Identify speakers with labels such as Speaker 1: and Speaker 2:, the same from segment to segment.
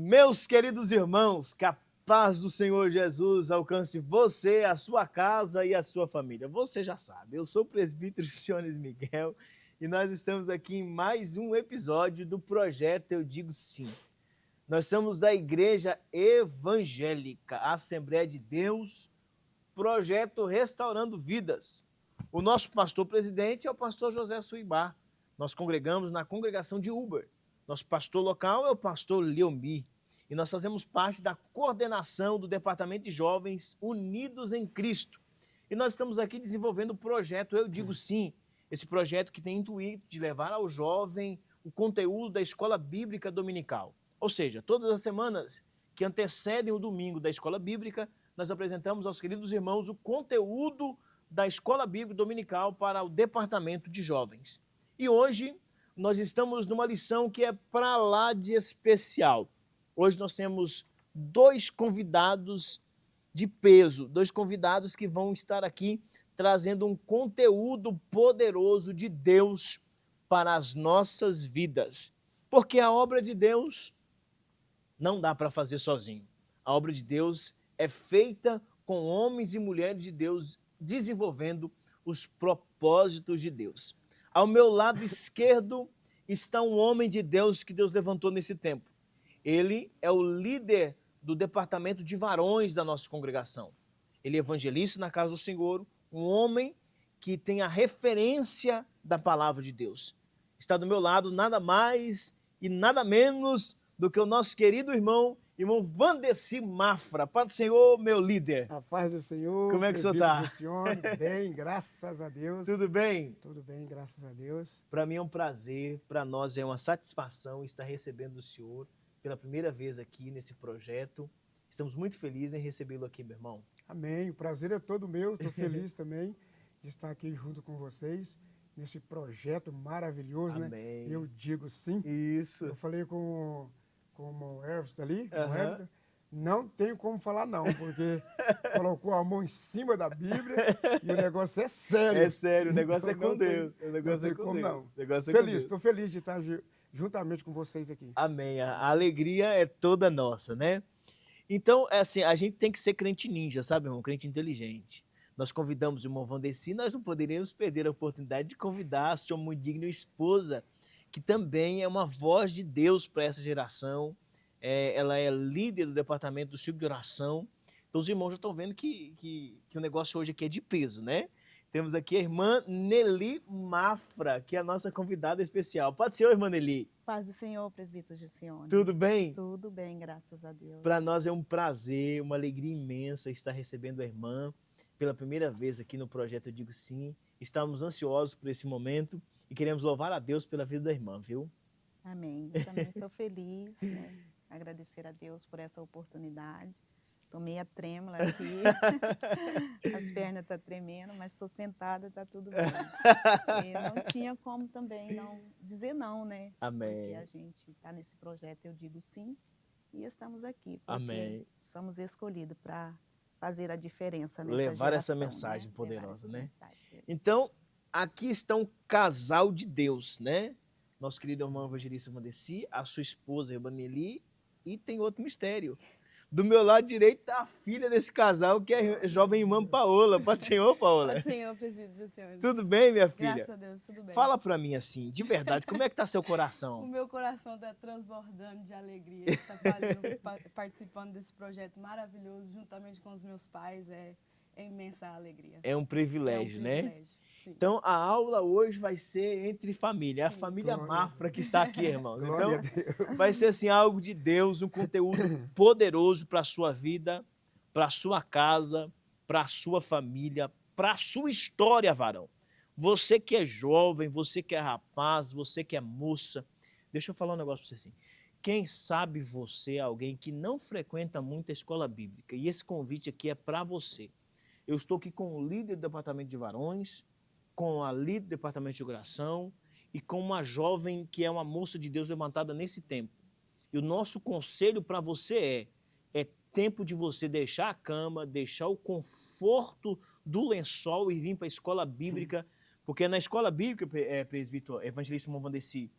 Speaker 1: Meus queridos irmãos, que a paz do Senhor Jesus alcance você, a sua casa e a sua família. Você já sabe, eu sou o presbítero Siones Miguel e nós estamos aqui em mais um episódio do projeto Eu Digo Sim. Nós somos da Igreja Evangélica, Assembleia de Deus, projeto Restaurando Vidas. O nosso pastor-presidente é o pastor José Suibar. Nós congregamos na congregação de Uber. Nosso pastor local é o pastor Leomir. E nós fazemos parte da coordenação do Departamento de Jovens Unidos em Cristo. E nós estamos aqui desenvolvendo o projeto Eu Digo Sim. Esse projeto que tem o intuito de levar ao jovem o conteúdo da Escola Bíblica Dominical. Ou seja, todas as semanas que antecedem o domingo da Escola Bíblica, nós apresentamos aos queridos irmãos o conteúdo da Escola Bíblica Dominical para o Departamento de Jovens. E hoje nós estamos numa lição que é para lá de especial. Hoje nós temos dois convidados de peso, dois convidados que vão estar aqui trazendo um conteúdo poderoso de Deus para as nossas vidas. Porque a obra de Deus não dá para fazer sozinho. A obra de Deus é feita com homens e mulheres de Deus desenvolvendo os propósitos de Deus. Ao meu lado esquerdo está um homem de Deus que Deus levantou nesse tempo. Ele é o líder do departamento de varões da nossa congregação. Ele é evangelista na casa do Senhor, um homem que tem a referência da palavra de Deus. Está do meu lado nada mais e nada menos do que o nosso querido irmão Vandeci Mafra. Pai do Senhor, meu líder.
Speaker 2: A paz do Senhor.
Speaker 1: Como é que o senhor está?
Speaker 2: Bem, graças a Deus.
Speaker 1: Tudo bem?
Speaker 2: Tudo bem, graças a Deus.
Speaker 1: Para mim é um prazer, para nós é uma satisfação estar recebendo o senhor pela primeira vez aqui nesse projeto. Estamos muito felizes em recebê-lo aqui, meu irmão.
Speaker 2: Amém. O prazer é todo meu. Estou feliz também de estar aqui junto com vocês nesse projeto maravilhoso,
Speaker 1: Amém.
Speaker 2: né? Eu digo sim.
Speaker 1: Isso.
Speaker 2: Eu falei com o Everton ali, não tenho como falar não, porque colocou a mão em cima da Bíblia e o negócio é sério.
Speaker 1: É sério, o negócio
Speaker 2: Então,
Speaker 1: é com Deus. O negócio é com Deus.
Speaker 2: Não.
Speaker 1: O negócio é
Speaker 2: Feliz,
Speaker 1: com Deus.
Speaker 2: estou feliz de estar juntamente com vocês aqui.
Speaker 1: Amém. A alegria é toda nossa, né? Então, assim, a gente tem que ser crente ninja, sabe, irmão? Crente inteligente. Nós convidamos o irmão Vandeci, nós não poderíamos perder a oportunidade de convidar a sua muito digna esposa, que também é uma voz de Deus para essa geração. Ela é líder do departamento do ciclo de oração. Então, os irmãos já estão vendo que o negócio hoje aqui é de peso, né? Temos aqui a irmã Nelly Mafra, que é a nossa convidada especial. Pode ser, irmã Nelly?
Speaker 3: Paz do Senhor, presbítero Gilcione.
Speaker 1: Tudo bem?
Speaker 3: Tudo bem, graças a Deus.
Speaker 1: Para nós é um prazer, uma alegria imensa estar recebendo a irmã pela primeira vez aqui no projeto Eu Digo Sim. Estamos ansiosos por esse momento e queremos louvar a Deus pela vida da irmã, viu?
Speaker 3: Amém. Eu também estou feliz, né? Agradecer a Deus por essa oportunidade. Estou meia trêmula aqui, as pernas estão tremendo, mas estou sentada, está tudo bem. E não tinha como também não dizer não, né?
Speaker 1: Amém.
Speaker 3: Porque a gente está nesse projeto Eu Digo Sim e estamos aqui. Porque
Speaker 1: Amém.
Speaker 3: somos escolhidos para fazer a diferença nessa
Speaker 1: Levar
Speaker 3: geração,
Speaker 1: essa mensagem,
Speaker 3: né?
Speaker 1: poderosa,
Speaker 3: Levar essa
Speaker 1: né?
Speaker 3: mensagem.
Speaker 1: Então, aqui está um casal de Deus, né? Nosso querido irmão evangelista Vandeci, a sua esposa, a irmã Nelly, e tem outro mistério. Do meu lado direito está a filha desse casal, que é a jovem irmã Paola. Pode Senhor, Paola?
Speaker 4: Pode Senhor, presbítero Gilcione.
Speaker 1: Tudo bem, minha filha?
Speaker 4: Graças a Deus, tudo bem.
Speaker 1: Fala para mim assim, de verdade, como é que tá seu
Speaker 4: O
Speaker 1: coração?
Speaker 4: meu coração está transbordando de alegria de estar participando desse projeto maravilhoso, juntamente com os meus pais. É imensa a alegria.
Speaker 1: É um privilégio, né?
Speaker 4: Privilégio, sim.
Speaker 1: Então, a aula hoje vai ser entre família. É a
Speaker 4: Sim.
Speaker 1: família
Speaker 2: Glória
Speaker 1: Mafra que está aqui, irmão.
Speaker 2: Glória a
Speaker 1: Então,
Speaker 2: Deus.
Speaker 1: vai ser assim, algo de Deus, um conteúdo poderoso para a sua vida, para a sua casa, para a sua família, para a sua história, varão. Você que é jovem, você que é rapaz, você que é moça, deixa eu falar um negócio para você assim. Quem sabe você é alguém que não frequenta muito a escola bíblica, e esse convite aqui é para você. Eu estou aqui com o líder do departamento de varões, com a líder do departamento de oração e com uma jovem que é uma moça de Deus levantada nesse tempo. E o nosso conselho para você é tempo de você deixar a cama, deixar o conforto do lençol e vir para a escola bíblica, porque é na escola bíblica, presbítero evangelista irmão Vandeci,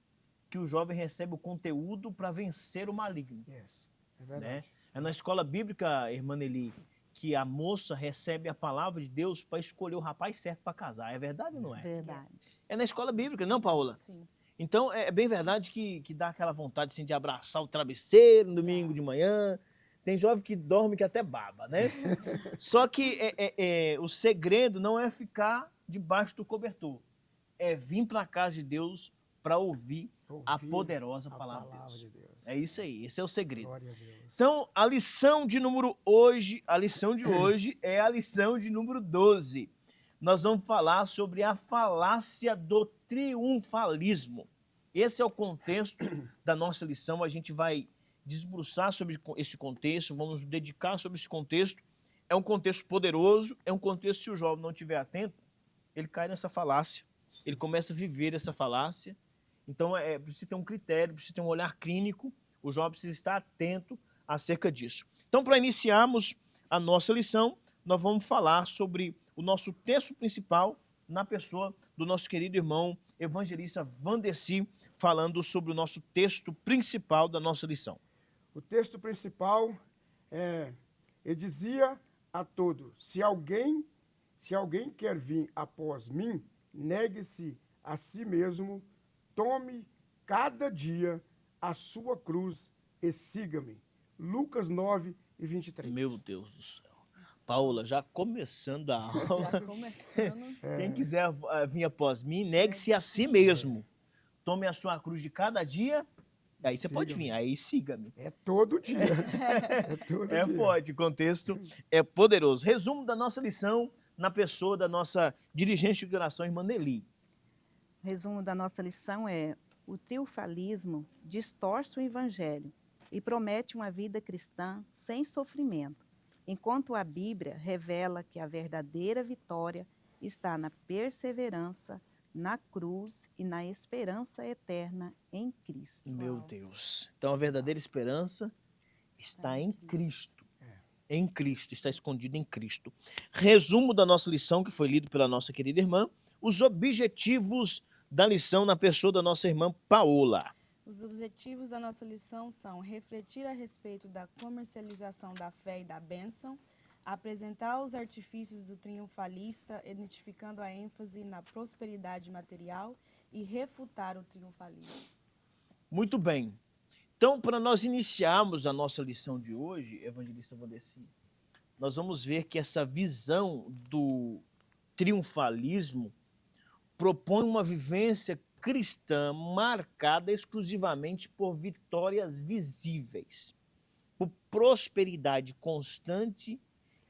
Speaker 1: que o jovem recebe o conteúdo para vencer o maligno.
Speaker 2: Yes. É verdade.
Speaker 1: É na escola bíblica, irmã Nelly, que a moça recebe a palavra de Deus para escolher o rapaz certo para casar. É verdade ou não é?
Speaker 3: Verdade.
Speaker 1: É na escola bíblica, não, Paola?
Speaker 3: Sim.
Speaker 1: Então, é bem verdade que dá aquela vontade assim, de abraçar o travesseiro no domingo de manhã. Tem jovem que dorme que até baba, né? Só que o segredo não é ficar debaixo do cobertor. É vir para a casa de Deus para ouvir a poderosa palavra de Deus. É isso aí, esse é o segredo.
Speaker 2: Glória a Deus.
Speaker 1: Então, a lição de hoje é a lição de número 12. Nós vamos falar sobre a falácia do triunfalismo. Esse é o contexto da nossa lição. A gente vai desbruçar sobre esse contexto, vamos nos dedicar sobre esse contexto. É um contexto poderoso, é um contexto, se o jovem não estiver atento, ele cai nessa falácia, ele começa a viver essa falácia. Então, precisa ter um critério, precisa ter um olhar clínico, o jovem precisa estar atento acerca disso. Então, para iniciarmos a nossa lição, nós vamos falar sobre o nosso texto principal na pessoa do nosso querido irmão evangelista Vandeci, falando sobre o nosso texto principal da nossa lição.
Speaker 2: O texto principal ele dizia a todos: se alguém quer vir após mim, negue-se a si mesmo, tome cada dia a sua cruz e siga-me. Lucas 9:23.
Speaker 1: Meu Deus do céu. Paola, já começando a aula.
Speaker 4: Já começando.
Speaker 1: Quem quiser vir após mim, negue-se a si mesmo. Tome a sua cruz de cada dia. Aí você pode vir, aí siga-me.
Speaker 2: É todo dia. É todo dia.
Speaker 1: É forte, o contexto é poderoso. Resumo da nossa lição na pessoa da nossa dirigente de oração, irmã Nelly.
Speaker 3: Resumo da nossa lição é: o triunfalismo distorce o evangelho e promete uma vida cristã sem sofrimento, enquanto a Bíblia revela que a verdadeira vitória está na perseverança, na cruz e na esperança eterna em Cristo.
Speaker 1: Meu Deus. Então a verdadeira esperança está em Cristo. Em Cristo, está escondido em Cristo. Resumo da nossa lição, que foi lido pela nossa querida irmã, os objetivos da lição na pessoa da nossa irmã Paola.
Speaker 4: Os objetivos da nossa lição são refletir a respeito da comercialização da fé e da bênção, apresentar os artifícios do triunfalista, identificando a ênfase na prosperidade material e refutar o triunfalismo.
Speaker 1: Muito bem. Então, para nós iniciarmos a nossa lição de hoje, evangelista Vandeci, nós vamos ver que essa visão do triunfalismo propõe uma vivência cristã marcada exclusivamente por vitórias visíveis, por prosperidade constante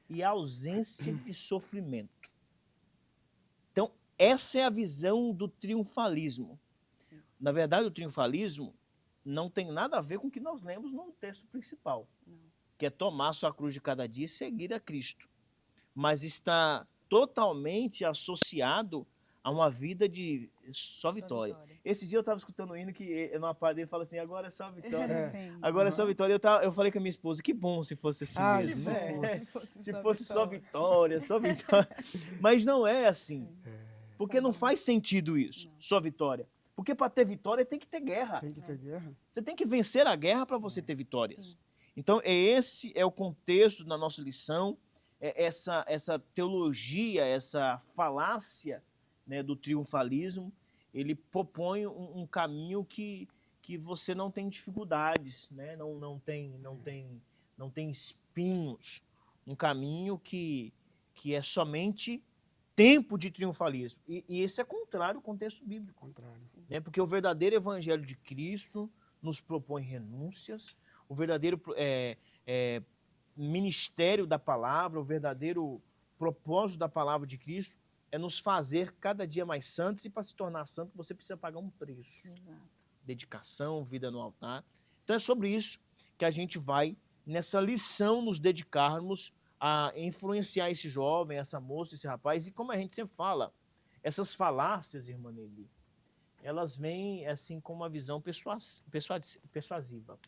Speaker 1: e ausência de sofrimento. Então, essa é a visão do triunfalismo.
Speaker 4: Sim.
Speaker 1: Na verdade, o triunfalismo não tem nada a ver com o que nós lemos no texto principal, que é tomar sua cruz de cada dia e seguir a Cristo. Mas está totalmente associado a uma vida de só vitória. Esse dia eu estava escutando um hino que numa parte dele fala assim: agora é só vitória. Agora é só vitória. Eu falei com a minha esposa: que bom se fosse assim mesmo, né? Se fosse só vitória, só vitória. Mas não é assim. Porque não faz sentido isso, só vitória. Porque para ter vitória tem que ter guerra.
Speaker 2: Tem que ter guerra.
Speaker 1: Você tem que vencer a guerra para você ter vitórias. Sim. Então, esse é o contexto da nossa lição, essa teologia, essa falácia, né, do triunfalismo. Ele propõe um caminho que você não tem dificuldades, né? não tem espinhos. Um caminho que é somente tempo de triunfalismo. E esse é contrário ao contexto bíblico.
Speaker 2: Contrário.
Speaker 1: Né? Porque o verdadeiro evangelho de Cristo nos propõe renúncias, o verdadeiro ministério da palavra, o verdadeiro propósito da palavra de Cristo é nos fazer cada dia mais santos, e para se tornar santo você precisa pagar um preço.
Speaker 3: Exato.
Speaker 1: Dedicação, vida no altar. Então é sobre isso que a gente vai, nessa lição, nos dedicarmos a influenciar esse jovem, essa moça, esse rapaz. E como a gente sempre fala, essas falácias, irmã Nelly, elas vêm assim com uma visão persuasiva.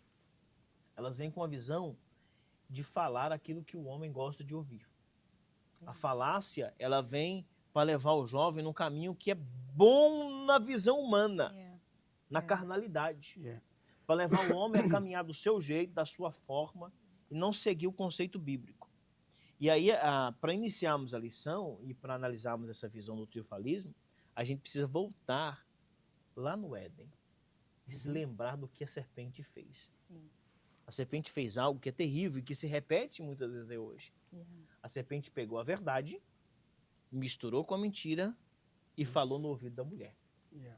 Speaker 1: Elas vêm com uma visão de falar aquilo que o homem gosta de ouvir. A falácia, ela vem para levar o jovem num caminho que é bom na visão humana, na carnalidade. para levar o homem a caminhar do seu jeito, da sua forma, e não seguir o conceito bíblico. E aí, para iniciarmos a lição e para analisarmos essa visão do triunfalismo, a gente precisa voltar lá no Éden e se lembrar do que a serpente fez.
Speaker 3: Sim.
Speaker 1: A serpente fez algo que é terrível e que se repete muitas vezes de hoje. A serpente pegou a verdade, misturou com a mentira e falou no ouvido da mulher.
Speaker 2: Yeah.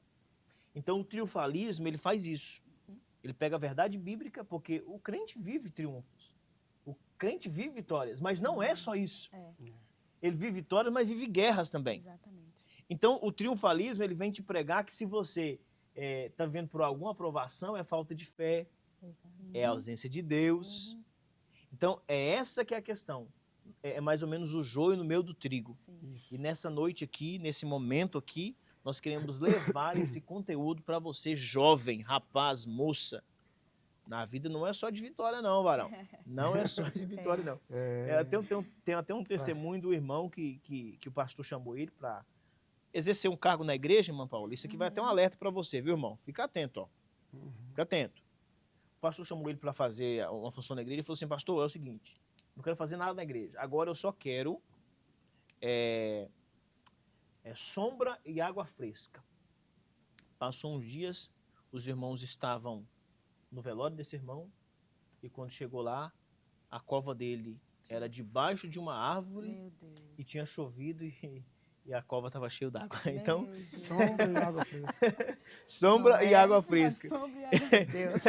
Speaker 1: Então, o triunfalismo, ele faz isso. Ele pega a verdade bíblica, porque o crente vive triunfos. O crente vive vitórias, mas não é só isso.
Speaker 4: É.
Speaker 1: Ele vive vitórias, mas vive guerras também.
Speaker 4: Exatamente.
Speaker 1: Então, o triunfalismo, ele vem te pregar que se você está vendo por alguma aprovação, é falta de fé, é ausência de Deus. Então, é essa que é a questão. É mais ou menos o joio no meio do trigo.
Speaker 2: Isso.
Speaker 1: E nessa noite aqui, nesse momento aqui, nós queremos levar esse conteúdo para você, jovem, rapaz, moça. Na vida não é só de vitória não, varão. Não é só de vitória não. Tem até um testemunho do irmão que o pastor chamou ele para exercer um cargo na igreja, irmã Paula. Isso aqui vai até um alerta para você, viu, irmão? Fica atento, ó. Fica atento. O pastor chamou ele para fazer uma função na igreja e falou assim, pastor, é o seguinte, não quero fazer nada na igreja. Agora eu só quero sombra e água fresca. Passou uns dias, os irmãos estavam no velório desse irmão, e quando chegou lá, a cova dele era debaixo de uma árvore
Speaker 3: Meu Deus.
Speaker 1: e tinha chovido e a cova estava cheia d'água. Então,
Speaker 2: Sombra e água fresca.
Speaker 1: sombra e água fresca.
Speaker 3: Deus.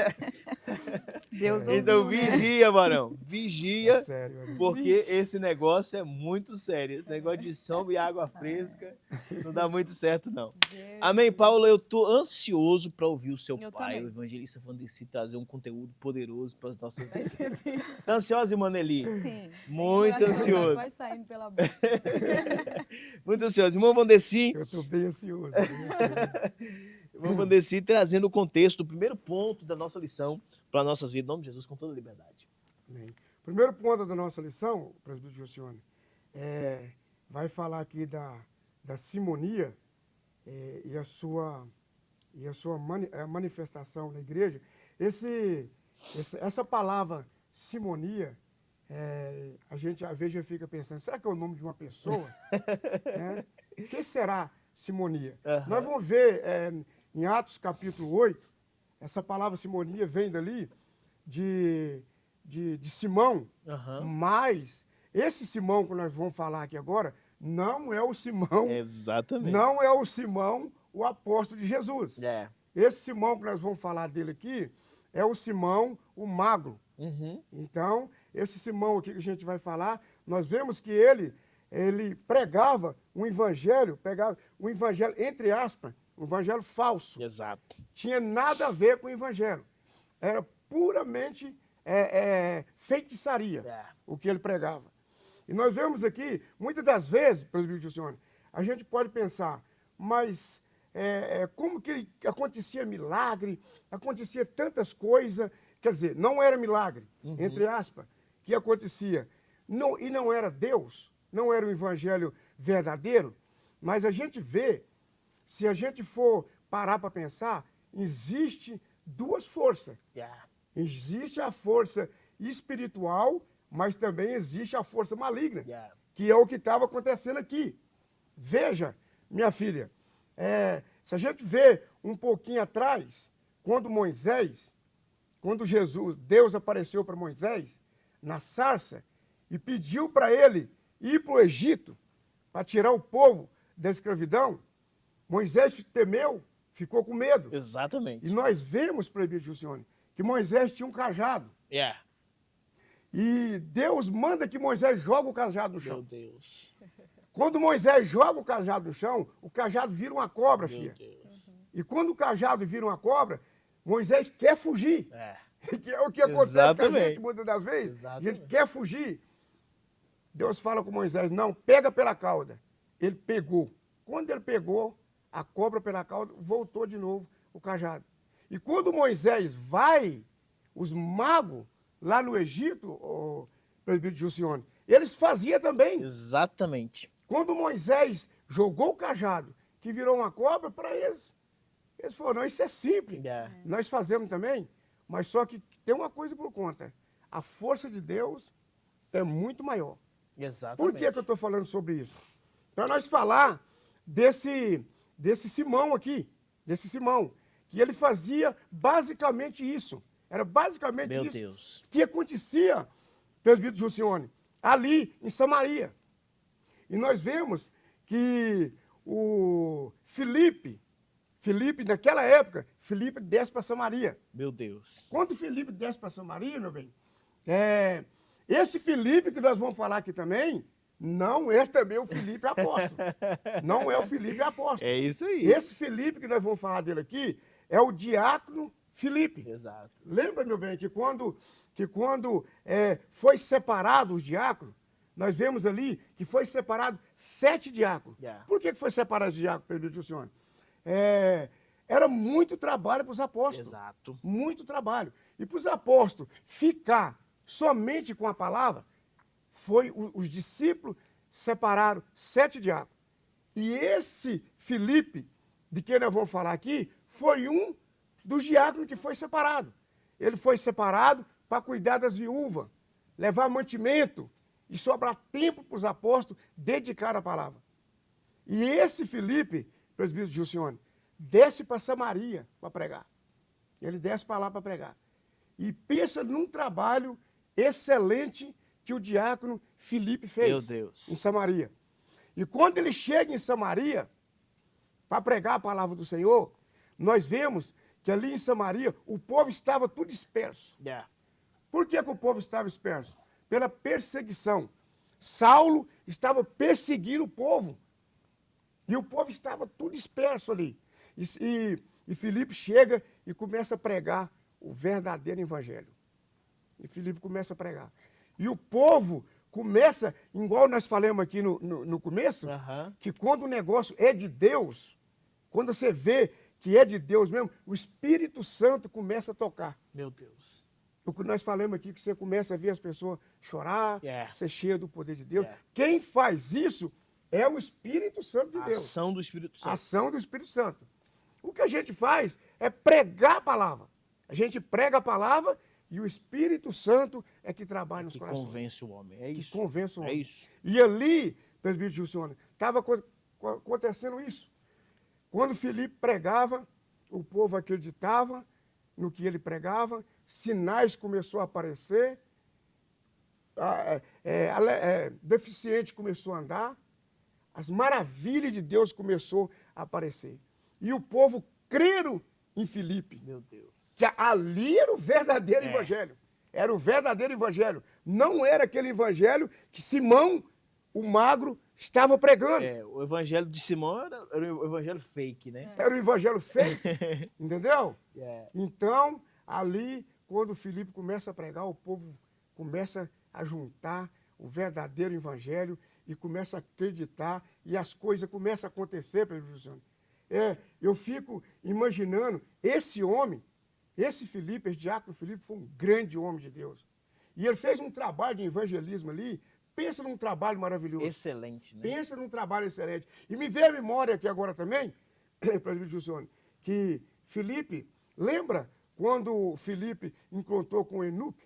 Speaker 3: Deus
Speaker 1: Então,
Speaker 3: ouviu, né?
Speaker 1: vigia, varão. Vigia,
Speaker 2: É sério, amigo.
Speaker 1: porque esse negócio é muito sério. Esse negócio de sombra e água fresca não dá muito certo, não. Amém, Paula? Eu tô ansioso para ouvir o seu
Speaker 4: Eu
Speaker 1: pai,
Speaker 4: também.
Speaker 1: o evangelista Vandeci, trazer um conteúdo poderoso para as nossas
Speaker 4: Vai
Speaker 1: vidas.
Speaker 4: ser bem.
Speaker 1: Tá ansiosa, irmã Nelly?
Speaker 3: Sim.
Speaker 1: Muito
Speaker 4: Coração
Speaker 1: ansioso.
Speaker 4: Vai saindo pela boca.
Speaker 1: Muito ansioso. Irmão Vandeci,
Speaker 2: Eu estou bem ansioso. Bem ansioso.
Speaker 1: irmão Vandeci trazendo o contexto, o primeiro ponto da nossa lição para nossas vidas. Em nome de Jesus, com toda liberdade.
Speaker 2: Amém. Primeiro ponto da nossa lição, presbítero Josiane, vai falar aqui da simonia e a sua manifestação na igreja. Essa palavra simonia, a gente às vezes já fica pensando, será que é o nome de uma pessoa? O que será simonia?
Speaker 1: Aham.
Speaker 2: Nós vamos ver em Atos capítulo 8, essa palavra simonia vem dali de Simão,
Speaker 1: Aham.
Speaker 2: mas esse Simão que nós vamos falar aqui agora não é o Simão,
Speaker 1: Exatamente.
Speaker 2: não é o Simão, o apóstolo de Jesus.
Speaker 1: É.
Speaker 2: Esse Simão que nós vamos falar dele aqui é o Simão, o magro.
Speaker 1: Uhum.
Speaker 2: Então, esse Simão aqui que a gente vai falar, nós vemos que ele pregava um evangelho, entre aspas, um evangelho falso.
Speaker 1: Exato.
Speaker 2: Tinha nada a ver com o evangelho. Era puramente feitiçaria
Speaker 1: É.
Speaker 2: o que ele pregava. E nós vemos aqui, muitas das vezes, presbítero Josiane, a gente pode pensar, mas como que acontecia milagre, acontecia tantas coisas, quer dizer, não era milagre, entre aspas, que acontecia. Não, e não era Deus, não era o evangelho verdadeiro, mas a gente vê, se a gente for parar para pensar, existe duas forças.
Speaker 1: É.
Speaker 2: Existe a força espiritual, mas também existe a força maligna,
Speaker 1: É.
Speaker 2: que é o que estava acontecendo aqui. Veja, minha filha, se a gente vê um pouquinho atrás, quando Deus apareceu para Moisés na sarça e pediu para ele ir para o Egito para tirar o povo da escravidão, Moisés temeu, ficou com medo.
Speaker 1: Exatamente.
Speaker 2: E nós vemos, presbítero Josiane, que Moisés tinha um cajado.
Speaker 1: É.
Speaker 2: E Deus manda que Moisés jogue o cajado no
Speaker 1: Meu
Speaker 2: chão.
Speaker 1: Deus.
Speaker 2: Quando Moisés joga o cajado no chão, o cajado vira uma cobra,
Speaker 1: Meu
Speaker 2: filha.
Speaker 1: Deus.
Speaker 2: E quando o cajado vira uma cobra, Moisés quer fugir.
Speaker 1: É.
Speaker 2: Que é o que acontece com a
Speaker 1: Exatamente.
Speaker 2: gente muitas das vezes. A
Speaker 1: Exatamente.
Speaker 2: gente quer fugir. Deus fala com Moisés, não, pega pela cauda. Ele pegou. Quando ele pegou a cobra pela cauda, voltou de novo o cajado. E quando Moisés vai, os magos lá no Egito, o presbítero Josiane, eles faziam também.
Speaker 1: Exatamente.
Speaker 2: Quando Moisés jogou o cajado, que virou uma cobra, para eles falaram, não, isso é simples.
Speaker 1: É.
Speaker 2: Nós fazemos também. Mas só que tem uma coisa por conta. A força de Deus é muito maior.
Speaker 1: Exatamente.
Speaker 2: Por que eu estou falando sobre isso? Para nós falar desse Simão aqui, desse Simão, que ele fazia basicamente isso. Era basicamente
Speaker 1: Meu
Speaker 2: isso
Speaker 1: Deus.
Speaker 2: que acontecia, presbítero Gilcione, ali em Samaria. E nós vemos que o Filipe, naquela época, Filipe desce para Samaria.
Speaker 1: Meu Deus.
Speaker 2: Quando Filipe desce para Samaria, meu bem, esse Filipe que nós vamos falar aqui também, não é também o Filipe apóstolo. Não é o Filipe apóstolo.
Speaker 1: É isso aí.
Speaker 2: Esse Filipe que nós vamos falar dele aqui é o diácono Filipe.
Speaker 1: Exato.
Speaker 2: Lembra, meu bem, que quando foi separado os diáconos, nós vemos ali que foi separado 7 diáconos.
Speaker 1: Yeah.
Speaker 2: Por que foi separado os diáconos, presbítero Gilcione? Era muito trabalho para os apóstolos.
Speaker 1: Exato.
Speaker 2: Muito trabalho. E para os apóstolos ficar somente com a palavra, os discípulos separaram 7 diáconos. E esse Filipe, de quem nós vamos falar aqui, foi um dos diáconos que foi separado. Ele foi separado para cuidar das viúvas, levar mantimento e sobrar tempo para os apóstolos dedicar a palavra. E esse Filipe, presbítero Gilcione, desce para Samaria para pregar. Ele desce para lá para pregar. E pensa num trabalho excelente que o diácono Filipe fez.
Speaker 1: Meu Deus.
Speaker 2: Em Samaria. E quando ele chega em Samaria para pregar a palavra do Senhor, nós vemos que ali em Samaria o povo estava tudo disperso.
Speaker 1: Yeah.
Speaker 2: Por que o povo estava disperso? Pela perseguição. Saulo estava perseguindo o povo. E o povo estava tudo disperso ali. E Filipe chega e começa a pregar o verdadeiro evangelho. E Filipe começa a pregar. E o povo começa, igual nós falamos aqui no começo, que quando o negócio é de Deus, quando você vê que é de Deus mesmo, o Espírito Santo começa a tocar.
Speaker 1: Meu Deus.
Speaker 2: O que nós falamos aqui, que você começa a ver as pessoas chorar, ser cheio do poder de Deus. Quem faz isso é o Espírito Santo de Deus.
Speaker 1: Ação do Espírito Santo.
Speaker 2: Ação do Espírito Santo. O que a gente faz é pregar a palavra. A gente prega a palavra e o Espírito Santo é que trabalha nos corações.
Speaker 1: Que convence o homem. É isso.
Speaker 2: Que convence o homem.
Speaker 1: É isso.
Speaker 2: E ali, presbítero Gilcione, estava acontecendo isso. Quando Filipe pregava, o povo acreditava no que ele pregava, sinais começaram a aparecer, deficiente começou a andar, as maravilhas de Deus começou a aparecer. E o povo creram em Filipe.
Speaker 1: Meu Deus.
Speaker 2: Que ali era o verdadeiro evangelho. Era o verdadeiro evangelho. Não era aquele evangelho que Simão, o magro, estava pregando.
Speaker 1: O evangelho de Simão era o evangelho fake, né?
Speaker 2: Era o evangelho fake. Entendeu?
Speaker 1: Yeah.
Speaker 2: Então, ali, quando Filipe começa a pregar, o povo começa a juntar o verdadeiro evangelho e começa a acreditar e as coisas começam a acontecer, professor. Eu fico imaginando esse homem, esse Filipe, esse diácono Filipe, foi um grande homem de Deus. E ele fez um trabalho de evangelismo ali. Pensa num trabalho maravilhoso.
Speaker 1: Excelente, né?
Speaker 2: Pensa num trabalho excelente. E me veio a memória aqui agora também, presbítero Gilcione, que Filipe, lembra quando Filipe encontrou com o eunuco?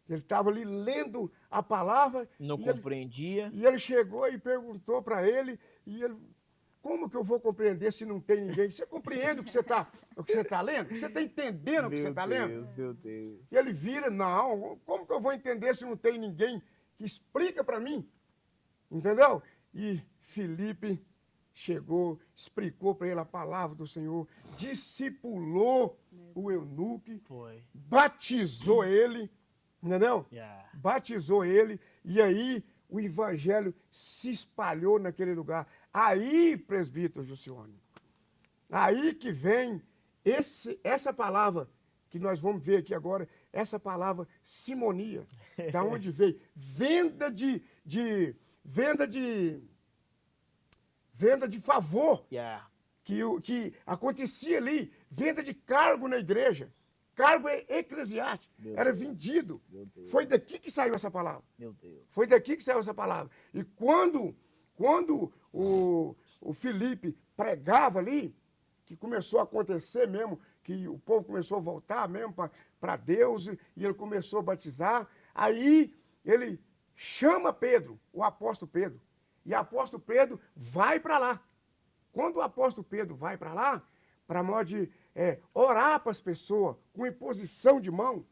Speaker 2: Ele estava ali lendo a palavra.
Speaker 1: Não compreendia.
Speaker 2: E ele chegou e perguntou para ele, e ele, como que eu vou compreender se não tem ninguém? Você compreende o que você está lendo? Você está entendendo o que você está lendo?
Speaker 1: Meu Deus.
Speaker 2: E ele vira, não, como que eu vou entender se não tem ninguém que explica para mim? Entendeu? E Filipe chegou, explicou para ele a palavra do Senhor, discipulou o eunuco, batizou ele, entendeu? Batizou ele, e aí o evangelho se espalhou naquele lugar. Aí, presbítero Gilcione, aí que vem essa palavra que nós vamos ver aqui agora, essa palavra simonia, da onde veio? Venda de favor, que acontecia ali, venda de cargo na igreja, cargo eclesiástico, era vendido. Foi daqui que saiu essa palavra.
Speaker 1: Meu Deus.
Speaker 2: Foi daqui que saiu essa palavra. E quando o Filipe pregava ali, que começou a acontecer mesmo, que o povo começou a voltar mesmo para Deus, e ele começou a batizar. Aí ele chama Pedro, o apóstolo Pedro, e o apóstolo Pedro vai para lá. Quando o apóstolo Pedro vai para lá, para modo de orar para as pessoas, com imposição de mão,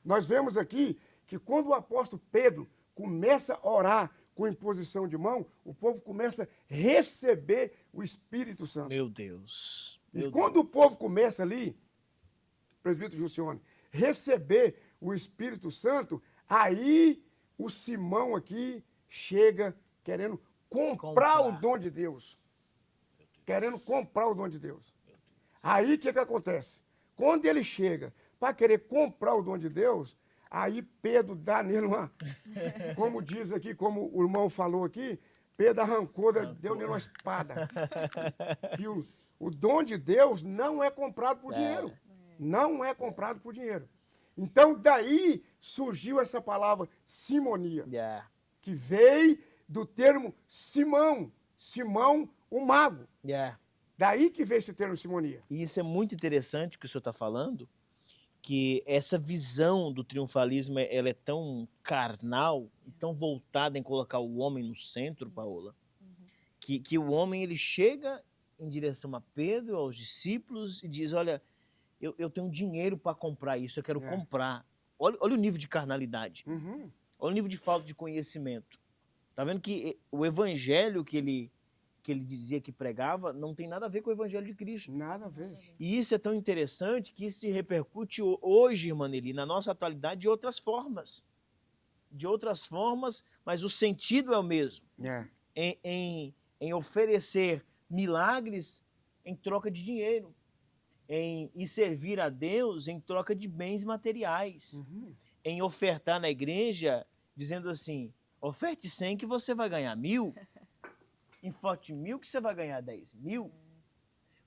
Speaker 2: nós vemos aqui que quando o apóstolo Pedro começa a orar com imposição de mão, o povo começa a receber o Espírito Santo.
Speaker 1: Meu Deus.
Speaker 2: E quando o povo começa ali, presbítero Jussione, receber o Espírito Santo, aí o Simão aqui chega querendo comprar o dom de Deus. Querendo comprar o dom de Deus. Aí o que acontece? Quando ele chega para querer comprar o dom de Deus, aí Pedro dá nele uma... Como diz aqui, como o irmão falou aqui, Pedro arrancou, deu nele uma espada. E o dom de Deus não é comprado por dinheiro. Não é comprado por dinheiro. Então, daí surgiu essa palavra simonia, que veio do termo Simão. Simão, o mago. Daí que veio esse termo simonia.
Speaker 1: E isso é muito interessante que o senhor está falando, que essa visão do triunfalismo ela é tão carnal, tão voltada em colocar o homem no centro, Paola, que o homem ele chega em direção a Pedro, aos discípulos, e diz, olha, eu tenho dinheiro para comprar isso, eu quero comprar. Olha o nível de carnalidade, olha o nível de falta de conhecimento. Tá vendo que o evangelho que ele dizia que pregava não tem nada a ver com o evangelho de Cristo.
Speaker 2: Nada a ver.
Speaker 1: E isso é tão interessante que isso se repercute hoje, irmã Nelly, na nossa atualidade de outras formas. De outras formas, mas o sentido é o mesmo. Em oferecer milagres em troca de dinheiro. E servir a Deus em troca de bens materiais. Em ofertar na igreja, dizendo assim, oferte 100 que você vai ganhar 1000. Enfote 1000 que você vai ganhar 10.000,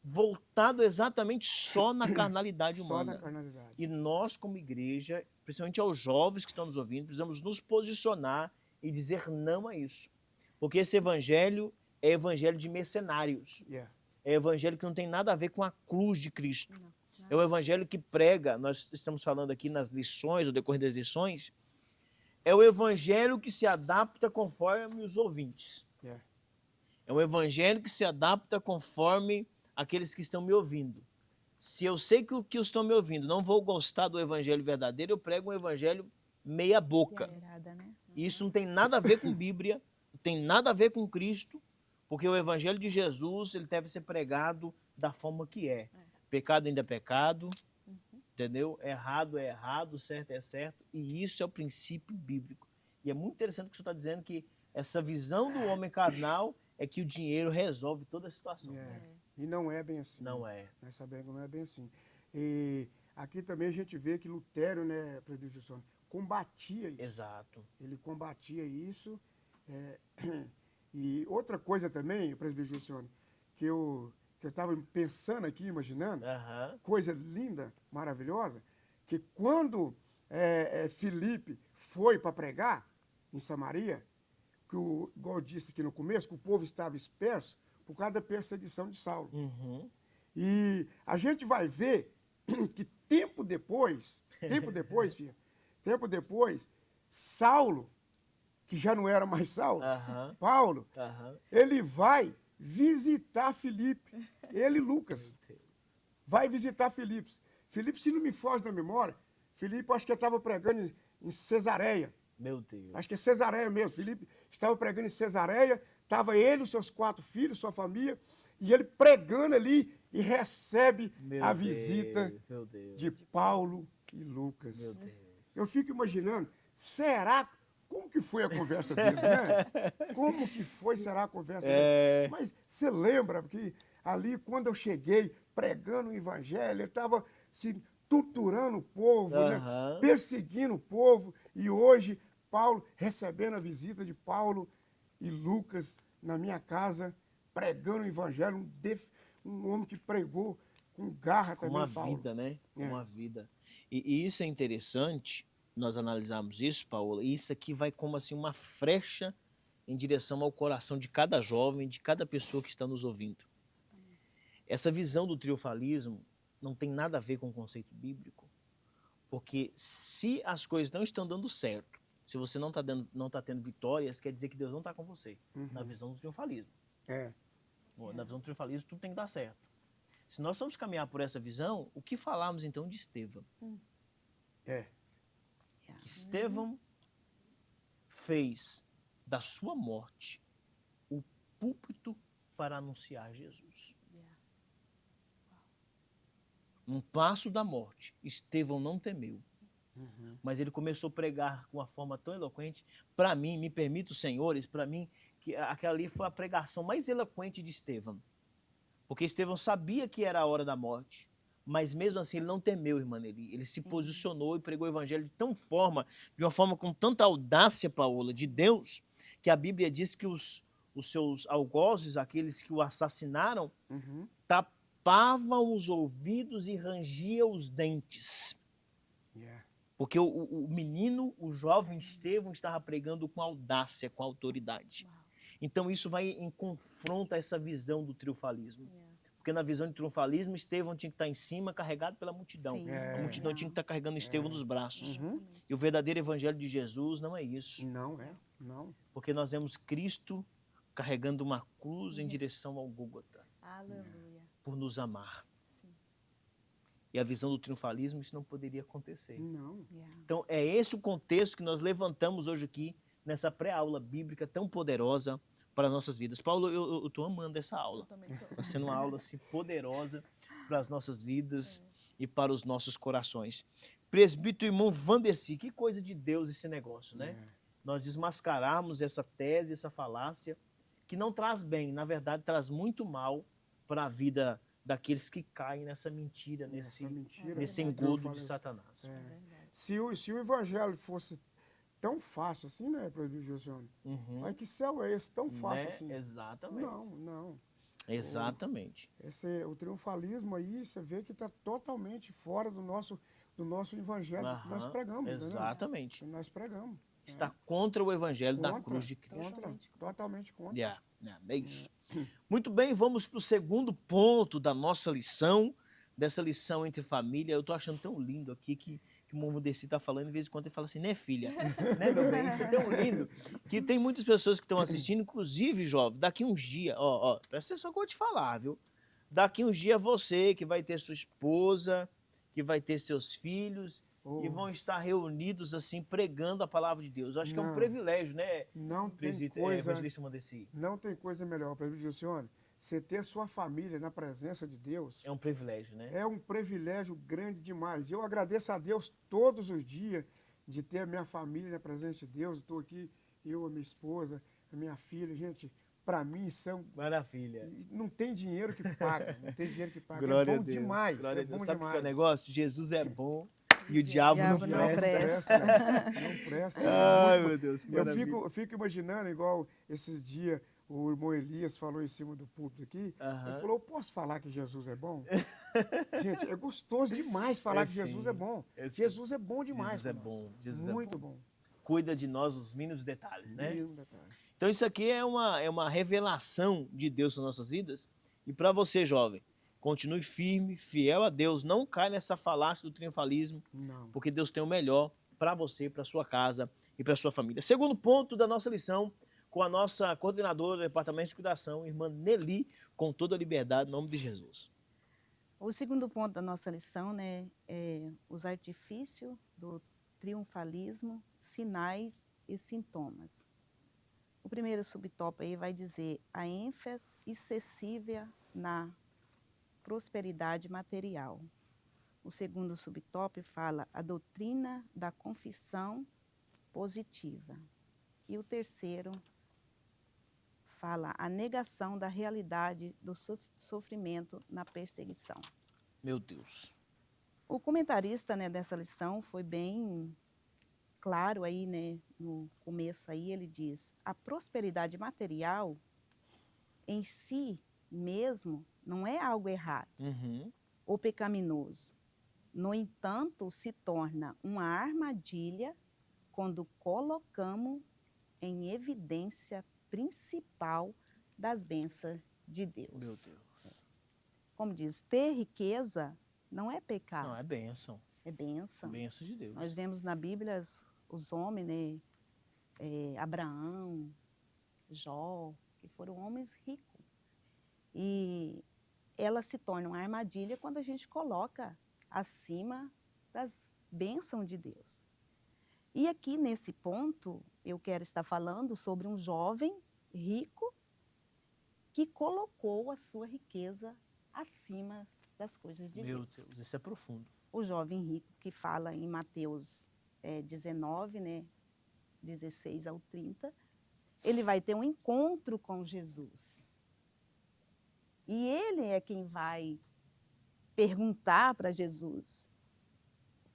Speaker 1: voltado exatamente só na carnalidade humana.
Speaker 2: Só na carnalidade.
Speaker 1: E nós, como igreja, principalmente aos jovens que estão nos ouvindo, precisamos nos posicionar e dizer não a isso. Porque esse evangelho é evangelho de mercenários. É evangelho que não tem nada a ver com a cruz de Cristo. É o evangelho que prega, nós estamos falando aqui nas lições, no decorrer das lições, é o evangelho que se adapta conforme os ouvintes. É um evangelho que se adapta conforme aqueles que estão me ouvindo. Se eu sei que o que estão me ouvindo não vou gostar do evangelho verdadeiro, eu prego um evangelho meia boca. E isso não tem nada a ver com Bíblia, não tem nada a ver com Cristo, porque o evangelho de Jesus ele deve ser pregado da forma que é. Pecado ainda é pecado, entendeu? Errado é errado, certo é certo, e isso é o princípio bíblico. E é muito interessante que o senhor está dizendo que essa visão do homem carnal é que o dinheiro resolve toda a situação.
Speaker 2: E não é bem assim.
Speaker 1: Não é.
Speaker 2: Nós sabemos que não é bem assim. E aqui também a gente vê que Lutero, né, presbítero Jussione, combatia isso.
Speaker 1: Exato.
Speaker 2: Ele combatia isso. E outra coisa também, presbítero Jussione, que eu estava pensando aqui, imaginando, coisa linda, maravilhosa, que quando Filipe foi para pregar em Samaria, que igual eu disse aqui no começo, que o povo estava disperso por causa da perseguição de Saulo. E a gente vai ver que tempo depois, Saulo, que já não era mais Saulo, Paulo, ele vai visitar Filipe, ele e Lucas, vai visitar Filipe. Filipe, se não me foge da memória, Filipe acho que estava pregando em Cesareia.
Speaker 1: Meu Deus.
Speaker 2: Acho que é Cesareia mesmo. Filipe estava pregando em Cesareia, estava ele, os seus 4 filhos, sua família, e ele pregando ali e recebe a visita de Paulo e Lucas.
Speaker 1: Meu Deus.
Speaker 2: Eu fico imaginando, como que foi a conversa deles, né? Como que será a conversa deles? Mas você lembra que ali, quando eu cheguei pregando o evangelho, ele estava se torturando o povo, né? Perseguindo o povo, e hoje Paulo, recebendo a visita de Paulo e Lucas na minha casa, pregando o evangelho, um homem que pregou com garra também,
Speaker 1: uma
Speaker 2: Paulo.
Speaker 1: vida, né? Uma vida. E isso é interessante, nós analisarmos isso, Paola, e isso aqui vai como assim uma flecha em direção ao coração de cada jovem, de cada pessoa que está nos ouvindo. Essa visão do triunfalismo, não tem nada a ver com o conceito bíblico, porque se as coisas não estão dando certo, se você não está tendo vitórias, quer dizer que Deus não está com você, na visão do triunfalismo. Na visão do triunfalismo, tudo tem que dar certo. Se nós vamos caminhar por essa visão, o que falarmos então de Estevão? Que Estevão fez da sua morte o púlpito para anunciar Jesus. Um passo da morte, Estevão não temeu. Mas ele começou a pregar com uma forma tão eloquente. Para mim, me permito, senhores, para mim, que aquela ali foi a pregação mais eloquente de Estevão. Porque Estevão sabia que era a hora da morte, mas mesmo assim ele não temeu, irmã Nelly. Ele se posicionou e pregou o evangelho de uma forma com tanta audácia, Paola, de Deus, que a Bíblia diz que os seus algozes, aqueles que o assassinaram, tapavam os ouvidos e rangiam os dentes. Porque o menino, o jovem Estevão, estava pregando com audácia, com autoridade. Então isso vai em confronto a essa visão do triunfalismo. Porque na visão de triunfalismo, Estevão tinha que estar em cima, carregado pela multidão. A multidão tinha que estar carregando Estevão nos braços. E o verdadeiro evangelho de Jesus não é isso.
Speaker 2: Não.
Speaker 1: Porque nós vemos Cristo carregando uma cruz em direção ao Gólgota.
Speaker 3: Aleluia.
Speaker 1: Por nos amar. E a visão do triunfalismo, isso não poderia acontecer. Então, é esse o contexto que nós levantamos hoje aqui, nessa pré-aula bíblica tão poderosa para as nossas vidas. Paulo, eu estou amando essa aula. Está sendo uma aula assim, poderosa para as nossas vidas e para os nossos corações. Presbítero irmão Vandercy, que coisa de Deus esse negócio, né? Nós desmascararmos essa tese, essa falácia, que não traz bem, na verdade, traz muito mal para a vida daqueles que caem nessa mentira, nesse engodo de Satanás.
Speaker 2: Se o evangelho fosse tão fácil assim, né, presbítero Josiane? Mas que céu é esse tão fácil assim?
Speaker 1: Exatamente.
Speaker 2: Não.
Speaker 1: Exatamente.
Speaker 2: O triunfalismo aí, você vê que está totalmente fora do nosso evangelho que nós pregamos.
Speaker 1: Exatamente.
Speaker 2: Que nós pregamos.
Speaker 1: Está contra o evangelho da cruz de Cristo.
Speaker 2: Totalmente contra.
Speaker 1: É isso. Muito bem, vamos para o segundo ponto da nossa lição, dessa lição entre família. Eu estou achando tão lindo aqui que o irmão Desi está falando, de vez em quando ele fala assim, né, filha? Né, meu bem? Isso é tão lindo. Que tem muitas pessoas que estão assistindo, inclusive, jovem, daqui uns dias, presta atenção que eu vou te falar, viu? Daqui uns dias você que vai ter sua esposa, que vai ter seus filhos, e vão estar reunidos assim, pregando a palavra de Deus. Eu acho que é um privilégio, né?
Speaker 2: Não tem coisa melhor, presbítero Josiane, você ter sua família na presença de Deus.
Speaker 1: É um privilégio, né?
Speaker 2: É um privilégio grande demais. Eu agradeço a Deus todos os dias de ter a minha família na presença de Deus. Estou aqui, eu, a minha esposa, a minha filha. Gente, para mim são...
Speaker 1: Maravilha.
Speaker 2: Não tem dinheiro que paga. Não tem dinheiro que paga.
Speaker 1: Glória
Speaker 2: é bom
Speaker 1: a Deus.
Speaker 2: Demais.
Speaker 1: Glória
Speaker 2: é bom
Speaker 1: Sabe
Speaker 2: demais.
Speaker 1: qual é o negócio? Jesus é bom e o diabo não presta.
Speaker 2: Não presta.
Speaker 1: Ai, meu Deus, que
Speaker 2: eu fico imaginando, igual esses dias o irmão Elias falou em cima do púlpito aqui. Ele falou, eu posso falar que Jesus é bom? Gente, é gostoso demais falar que Jesus é bom. Jesus é bom demais.
Speaker 1: Jesus é bom. Jesus
Speaker 2: muito
Speaker 1: é bom.
Speaker 2: bom.
Speaker 1: Cuida de nós os mínimos detalhes, né? Então isso aqui é uma revelação de Deus nas nossas vidas. E para você, jovem, continue firme, fiel a Deus. Não caia nessa falácia do triunfalismo, porque Deus tem o melhor para você, para sua casa e para sua família. Segundo ponto da nossa lição, com a nossa coordenadora do Departamento de Cuidação, irmã Nelly, com toda a liberdade, em nome de Jesus.
Speaker 3: O segundo ponto da nossa lição, né, é os artifícios do triunfalismo, sinais e sintomas. O primeiro subtópico aí vai dizer a ênfase excessiva na prosperidade material. O segundo subtópico fala a doutrina da confissão positiva. E o terceiro fala a negação da realidade do sofrimento na perseguição.
Speaker 1: Meu Deus.
Speaker 3: O comentarista, né, dessa lição foi bem claro aí, né, no começo aí, ele diz, a prosperidade material em si mesmo não é algo errado ou pecaminoso. No entanto, se torna uma armadilha quando colocamos em evidência principal das bênçãos de Deus.
Speaker 1: Meu Deus.
Speaker 3: Como diz, ter riqueza não é
Speaker 1: Não,
Speaker 3: pecado,
Speaker 1: é bênção.
Speaker 3: é bênção.
Speaker 1: Bênção de Deus.
Speaker 3: Nós vemos na Bíblia os homens, né? Abraão, Jó, que foram homens ricos. E ela se torna uma armadilha quando a gente coloca acima das bênçãos de Deus. E aqui nesse ponto, eu quero estar falando sobre um jovem rico que colocou a sua riqueza acima das coisas de
Speaker 1: Meu
Speaker 3: Deus.
Speaker 1: Deus, isso é profundo.
Speaker 3: O jovem rico que fala em Mateus 19, né, 16 ao 30, ele vai ter um encontro com Jesus. E ele é quem vai perguntar para Jesus.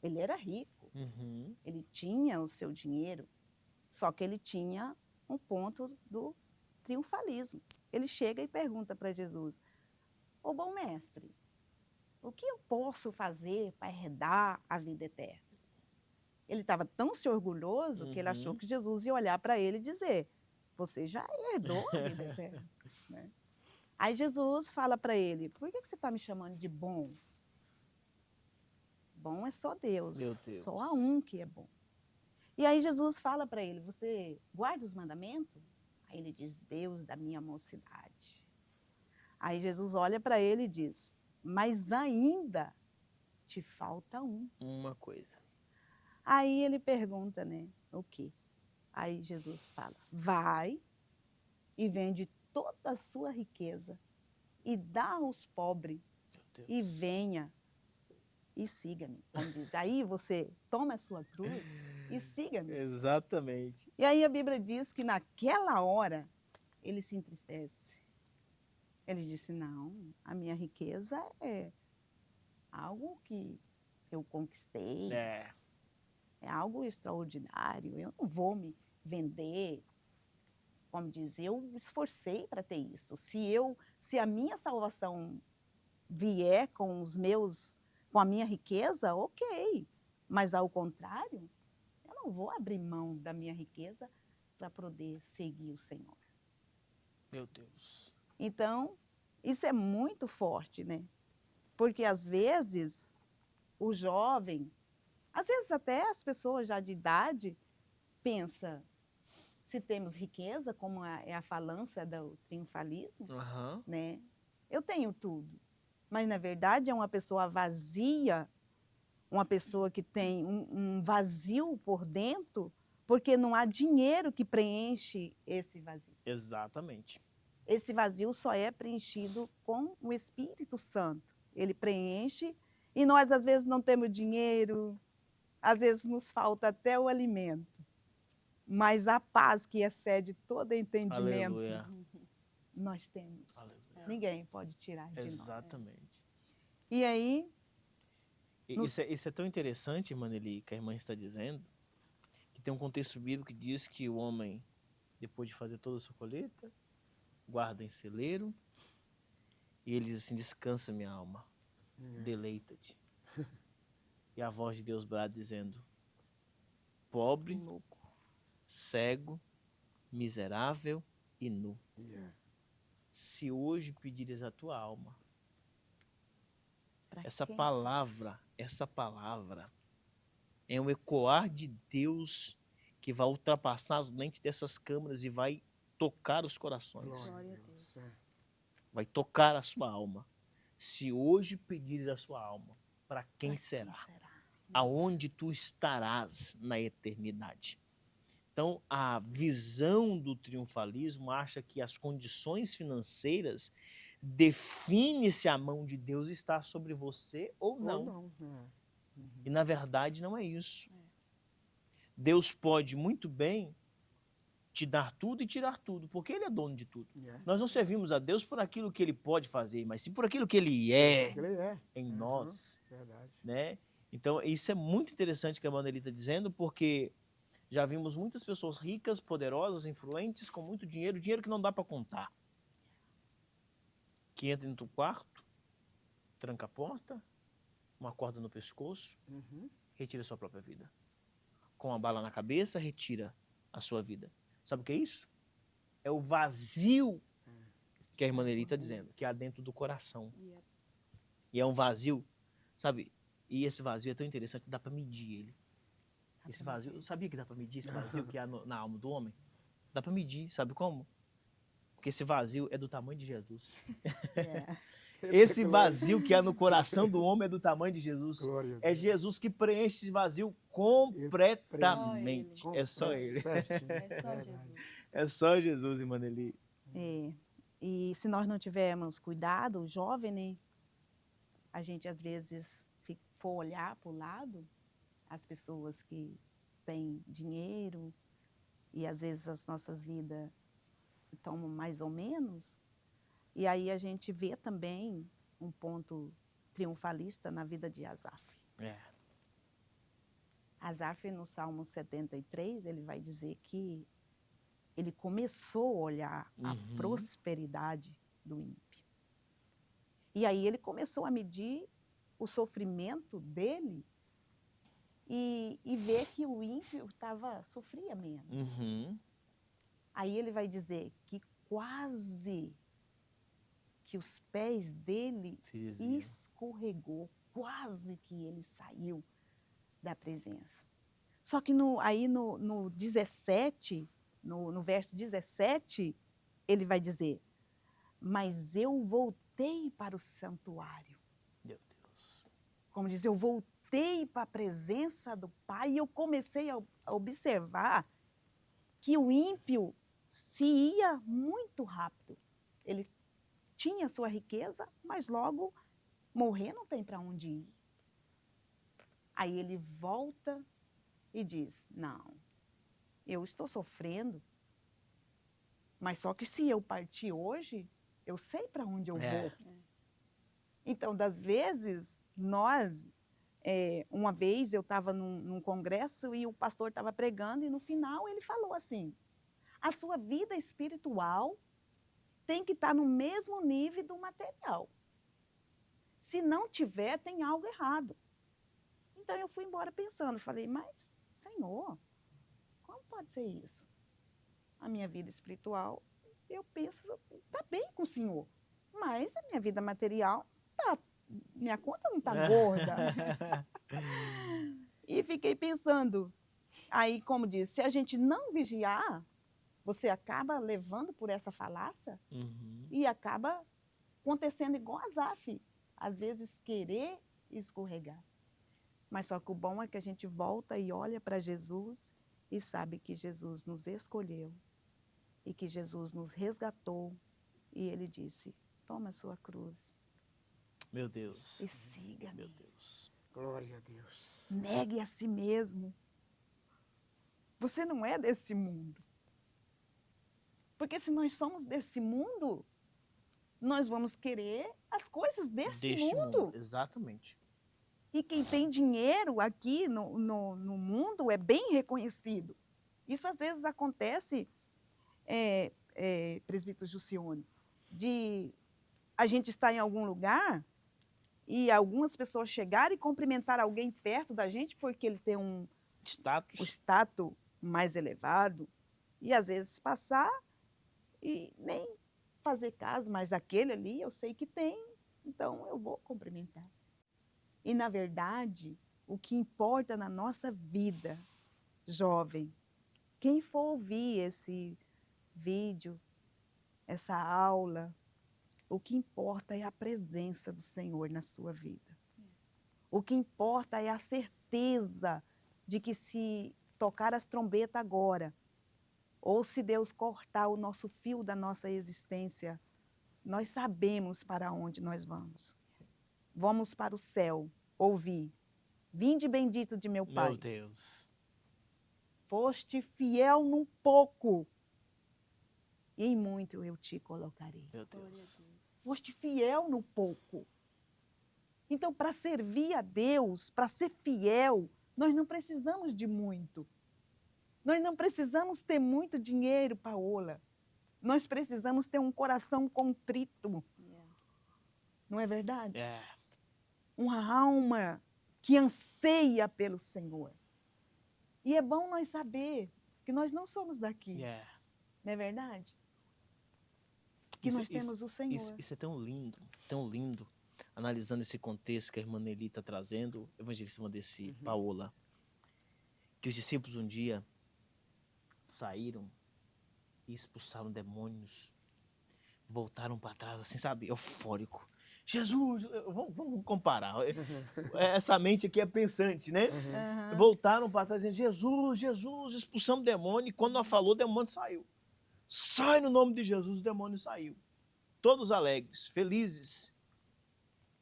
Speaker 3: Ele era rico,
Speaker 1: Uhum.
Speaker 3: ele tinha o seu dinheiro, só que ele tinha um ponto do triunfalismo. Ele chega e pergunta para Jesus: ô bom mestre, o que eu posso fazer para herdar a vida eterna? Ele estava tão se orgulhoso que ele achou
Speaker 1: Uhum.
Speaker 3: que Jesus ia olhar para ele e dizer: você já herdou a vida eterna. Né? Aí Jesus fala para ele: por que você está me chamando de bom? Bom é só Deus,
Speaker 1: Meu Deus.
Speaker 3: só há um que é bom. E aí Jesus fala para ele: você guarda os mandamentos? Aí ele diz: Deus da minha mocidade. Aí Jesus olha para ele e diz: mas ainda te falta um.
Speaker 1: Uma coisa.
Speaker 3: Aí ele pergunta, né, o quê? Aí Jesus fala: vai e vende toda a sua riqueza e dá aos pobres
Speaker 1: Meu Deus.
Speaker 3: e venha e siga-me. Como diz, aí você toma a sua cruz e siga-me.
Speaker 1: Exatamente.
Speaker 3: E aí a Bíblia diz que naquela hora ele se entristece. Ele disse: não, a minha riqueza é algo que eu conquistei,
Speaker 1: É.
Speaker 3: é algo extraordinário, eu não vou me vender. Como diz, eu esforcei para ter isso. Se a minha salvação vier com a minha riqueza, ok. Mas ao contrário, eu não vou abrir mão da minha riqueza para poder seguir o Senhor.
Speaker 1: Meu Deus.
Speaker 3: Então, isso é muito forte, né? Porque às vezes o jovem, às vezes até as pessoas já de idade, pensa, se temos riqueza, como é a falância do triunfalismo,
Speaker 1: Aham.
Speaker 3: né? Eu tenho tudo. Mas, na verdade, é uma pessoa vazia, uma pessoa que tem um vazio por dentro, porque não há dinheiro que preenche esse vazio.
Speaker 1: Exatamente.
Speaker 3: Esse vazio só é preenchido com o Espírito Santo. Ele preenche e nós, às vezes, não temos dinheiro, às vezes nos falta até o alimento. Mas a paz que excede todo entendimento,
Speaker 1: Aleluia.
Speaker 3: nós temos.
Speaker 1: Aleluia.
Speaker 3: Ninguém pode tirar de nós.
Speaker 1: Exatamente.
Speaker 3: E aí,
Speaker 1: Isso é tão interessante, irmã Nelly, que a irmã está dizendo, que tem um contexto bíblico que diz que o homem, depois de fazer toda a sua colheita, guarda em celeiro, e ele diz assim: descansa minha alma, deleita-te. E a voz de Deus brada dizendo: pobre,
Speaker 3: louco.
Speaker 1: cego, miserável e nu.
Speaker 2: Yeah.
Speaker 1: Se hoje pedires a tua alma,
Speaker 3: Pra
Speaker 1: essa
Speaker 3: quem
Speaker 1: palavra é um ecoar de Deus que vai ultrapassar as lentes dessas câmeras e vai tocar os corações.
Speaker 4: Glória a Deus.
Speaker 2: É.
Speaker 1: Vai tocar a sua alma. Se hoje pedires a sua alma, para quem
Speaker 3: pra
Speaker 1: será? Aonde tu estarás na eternidade? Então, a visão do triunfalismo acha que as condições financeiras definem se a mão de Deus está sobre você ou não.
Speaker 2: Ou não. É.
Speaker 1: E, na verdade, não é isso. Deus pode muito bem te dar tudo e tirar tudo, porque Ele é dono de tudo.
Speaker 2: Yeah.
Speaker 1: Nós não servimos a Deus por aquilo que Ele pode fazer, mas sim por aquilo que Ele é
Speaker 2: Ele é.
Speaker 1: em
Speaker 2: Uhum.
Speaker 1: nós,
Speaker 2: Verdade.
Speaker 1: né? Então, isso é muito interessante que a Maneli está dizendo, porque já vimos muitas pessoas ricas, poderosas, influentes, com muito dinheiro, dinheiro que não dá para contar, que entra no teu quarto, tranca a porta, uma corda no pescoço,
Speaker 2: Uhum.
Speaker 1: retira a sua própria vida. Com a bala na cabeça, retira a sua vida. Sabe o que é isso? É o vazio que a irmã Nelly está dizendo, que há dentro do coração.
Speaker 4: Yep.
Speaker 1: E é um vazio Sabe? E esse vazio é tão interessante que dá para medir ele. Esse vazio, sabia que dá para medir esse vazio que há na alma do homem? Dá para medir, sabe como? Porque esse vazio é do tamanho de Jesus.
Speaker 3: É.
Speaker 1: Esse
Speaker 2: Glória.
Speaker 1: vazio que há no coração do homem é do tamanho de Jesus.
Speaker 2: Glória a
Speaker 1: É
Speaker 2: Deus.
Speaker 1: Jesus que preenche esse vazio completamente. É só ele.
Speaker 2: Certinho.
Speaker 4: É só
Speaker 2: Verdade.
Speaker 4: Jesus.
Speaker 1: É só Jesus, irmã Nelly.
Speaker 3: É. E se nós não tivermos cuidado, o jovem, né? A gente às vezes for olhar para o lado, as pessoas que têm dinheiro e às vezes as nossas vidas estão mais ou menos, e aí a gente vê também um ponto triunfalista na vida de Asaf.
Speaker 1: É.
Speaker 3: Asaf, no Salmo 73, ele vai dizer que ele começou a olhar a
Speaker 1: Uhum.
Speaker 3: prosperidade do ímpio. E aí ele começou a medir o sofrimento dele e ver que o ímpio sofria menos.
Speaker 1: Uhum.
Speaker 3: Aí ele vai dizer que quase que os pés dele
Speaker 1: Se desvia.
Speaker 3: escorregou, quase que ele saiu da presença. Só que aí no 17, no verso 17, ele vai dizer, mas eu voltei para o santuário.
Speaker 1: Meu Deus.
Speaker 3: Como diz, eu voltei para a presença do Pai e eu comecei a observar que o ímpio se ia muito rápido. Ele tinha sua riqueza, mas logo morrer não tem para onde ir. Aí ele volta e diz, não, eu estou sofrendo, mas só que se eu partir hoje, eu sei para onde eu vou. Então, das vezes, uma vez eu estava num congresso e o pastor estava pregando e no final ele falou assim, a sua vida espiritual tem que estar no mesmo nível do material. Se não tiver, tem algo errado. Então eu fui embora pensando, falei, mas Senhor, como pode ser isso? A minha vida espiritual, eu penso, está bem com o Senhor, mas a minha vida material, minha conta não está gorda. E fiquei pensando, aí como disse, se a gente não vigiar, você acaba levando por essa falácia
Speaker 1: Uhum.
Speaker 3: e acaba acontecendo igual a Asaf, às vezes querer escorregar. Mas só que o bom é que a gente volta e olha para Jesus e sabe que Jesus nos escolheu e que Jesus nos resgatou e ele disse, toma a sua cruz
Speaker 1: Meu Deus.
Speaker 3: e siga-me.
Speaker 1: Meu Deus.
Speaker 2: Glória a Deus.
Speaker 3: Negue a si mesmo. Você não é desse mundo. Porque se nós somos desse mundo, nós vamos querer as coisas desse mundo.
Speaker 1: Exatamente.
Speaker 3: E quem tem dinheiro aqui no mundo é bem reconhecido. Isso às vezes acontece, presbítero Jussione, de a gente estar em algum lugar e algumas pessoas chegarem e cumprimentar alguém perto da gente porque ele tem o status mais elevado e às vezes passar e nem fazer caso, mas aquele ali eu sei que tem, então eu vou cumprimentar. E, na verdade, o que importa na nossa vida, jovem, quem for ouvir esse vídeo, essa aula, o que importa é a presença do Senhor na sua vida. O que importa é a certeza de que se tocar as trombetas agora, ou se Deus cortar o nosso fio da nossa existência, nós sabemos para onde nós vamos. Vamos para o céu, ouvir. Vinde bendito de meu Pai.
Speaker 1: Meu Deus.
Speaker 3: Foste fiel num pouco, e em muito eu te colocarei.
Speaker 1: Meu Deus.
Speaker 3: Foste fiel no pouco. Então, para servir a Deus, para ser fiel, nós não precisamos de muito. Nós não precisamos ter muito dinheiro, Paola. Nós precisamos ter um coração contrito. Não é verdade?
Speaker 1: É.
Speaker 3: Uma alma que anseia pelo Senhor. E é bom nós saber que nós não somos daqui.
Speaker 1: É.
Speaker 3: Não é verdade? Que nós temos o Senhor.
Speaker 1: Isso é tão lindo, tão lindo. analisando esse contexto que a irmã Nelly está trazendo, evangelista Vandeci, Paola, que os discípulos um dia saíram e expulsaram demônios, voltaram para trás, assim, sabe, eufórico. Jesus, vamos comparar. Essa mente aqui é pensante, né?
Speaker 3: Aham.
Speaker 1: Voltaram para trás dizendo, Jesus, Jesus, expulsamos o demônio. E quando nós falou, o demônio saiu. Sai no nome de Jesus, o demônio saiu. Todos alegres, felizes.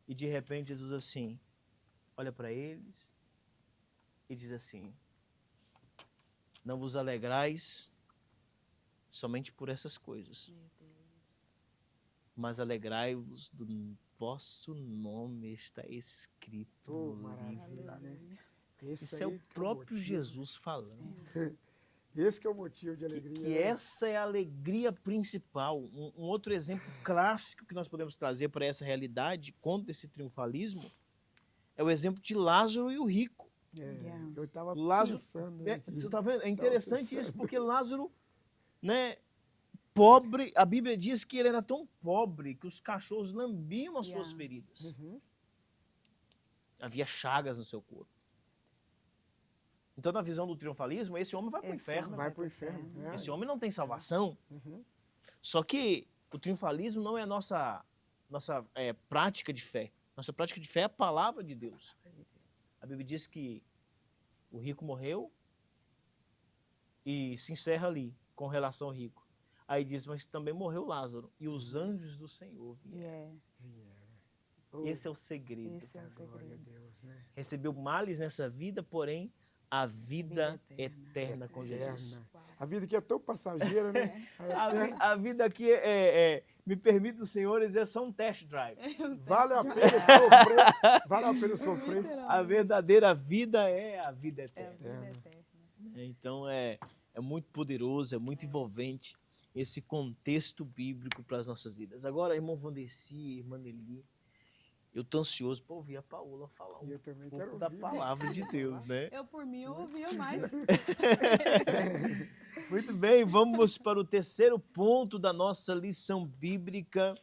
Speaker 1: E de repente Jesus assim, olha para eles e diz assim, não vos alegrais somente por essas coisas, mas alegrai-vos do vosso nome está escrito
Speaker 2: Oh,
Speaker 1: no
Speaker 2: maravilha,
Speaker 1: livro.
Speaker 2: né?
Speaker 1: Isso é o
Speaker 2: aí que
Speaker 1: próprio
Speaker 2: motivo.
Speaker 1: Jesus falando.
Speaker 2: Esse que é o motivo de alegria.
Speaker 1: Que
Speaker 2: né?
Speaker 1: essa é a alegria principal. Um outro exemplo clássico que nós podemos trazer para essa realidade contra esse triunfalismo é o exemplo de Lázaro e o rico.
Speaker 3: Yeah.
Speaker 2: Eu estava
Speaker 1: Lázaro,
Speaker 2: pensando
Speaker 1: você
Speaker 2: aqui.
Speaker 1: está vendo? É interessante
Speaker 2: pensando.
Speaker 1: isso, porque Lázaro, né, pobre, a Bíblia diz que ele era tão pobre que os cachorros lambiam as suas
Speaker 3: Yeah.
Speaker 1: feridas.
Speaker 2: Uhum.
Speaker 1: Havia chagas no seu corpo. Então, na visão do triunfalismo, esse homem vai para o
Speaker 3: Esse
Speaker 1: inferno.
Speaker 3: homem
Speaker 2: Vai pro inferno. né?
Speaker 1: Esse homem não tem salvação.
Speaker 2: Uhum.
Speaker 1: Só que o triunfalismo não é a nossa prática de fé. Nossa prática de fé é a palavra de Deus. A Bíblia diz que o rico morreu e se encerra ali com relação ao rico. Aí diz, mas também morreu Lázaro e os anjos do Senhor vieram.
Speaker 3: Yeah.
Speaker 2: Oh,
Speaker 1: Esse é o segredo.
Speaker 3: Esse é o
Speaker 2: glória a
Speaker 3: segredo.
Speaker 2: Deus, né?
Speaker 1: Recebeu males nessa vida, porém a vida
Speaker 3: Vida eterna.
Speaker 1: eterna com Jesus.
Speaker 2: Eterna. A vida que é tão passageira, né?
Speaker 1: A vida aqui me permite o Senhor dizer, é só um test drive.
Speaker 2: Vale a pena sofrer. Vale a pena sofrer.
Speaker 1: A verdadeira vida é a vida
Speaker 3: É a
Speaker 1: eterna.
Speaker 3: vida eterna.
Speaker 1: Então é muito poderoso, é muito envolvente esse contexto bíblico para as nossas vidas. Agora, irmão Vandeci, irmã Nelly, eu estou ansioso para ouvir a Paola falar
Speaker 2: E eu também
Speaker 1: pouco
Speaker 2: quero
Speaker 1: da
Speaker 2: ouvir.
Speaker 1: palavra de Deus, né?
Speaker 4: Eu, por mim, eu ouvia mais.
Speaker 1: Muito bem, vamos para o terceiro ponto da nossa lição bíblica,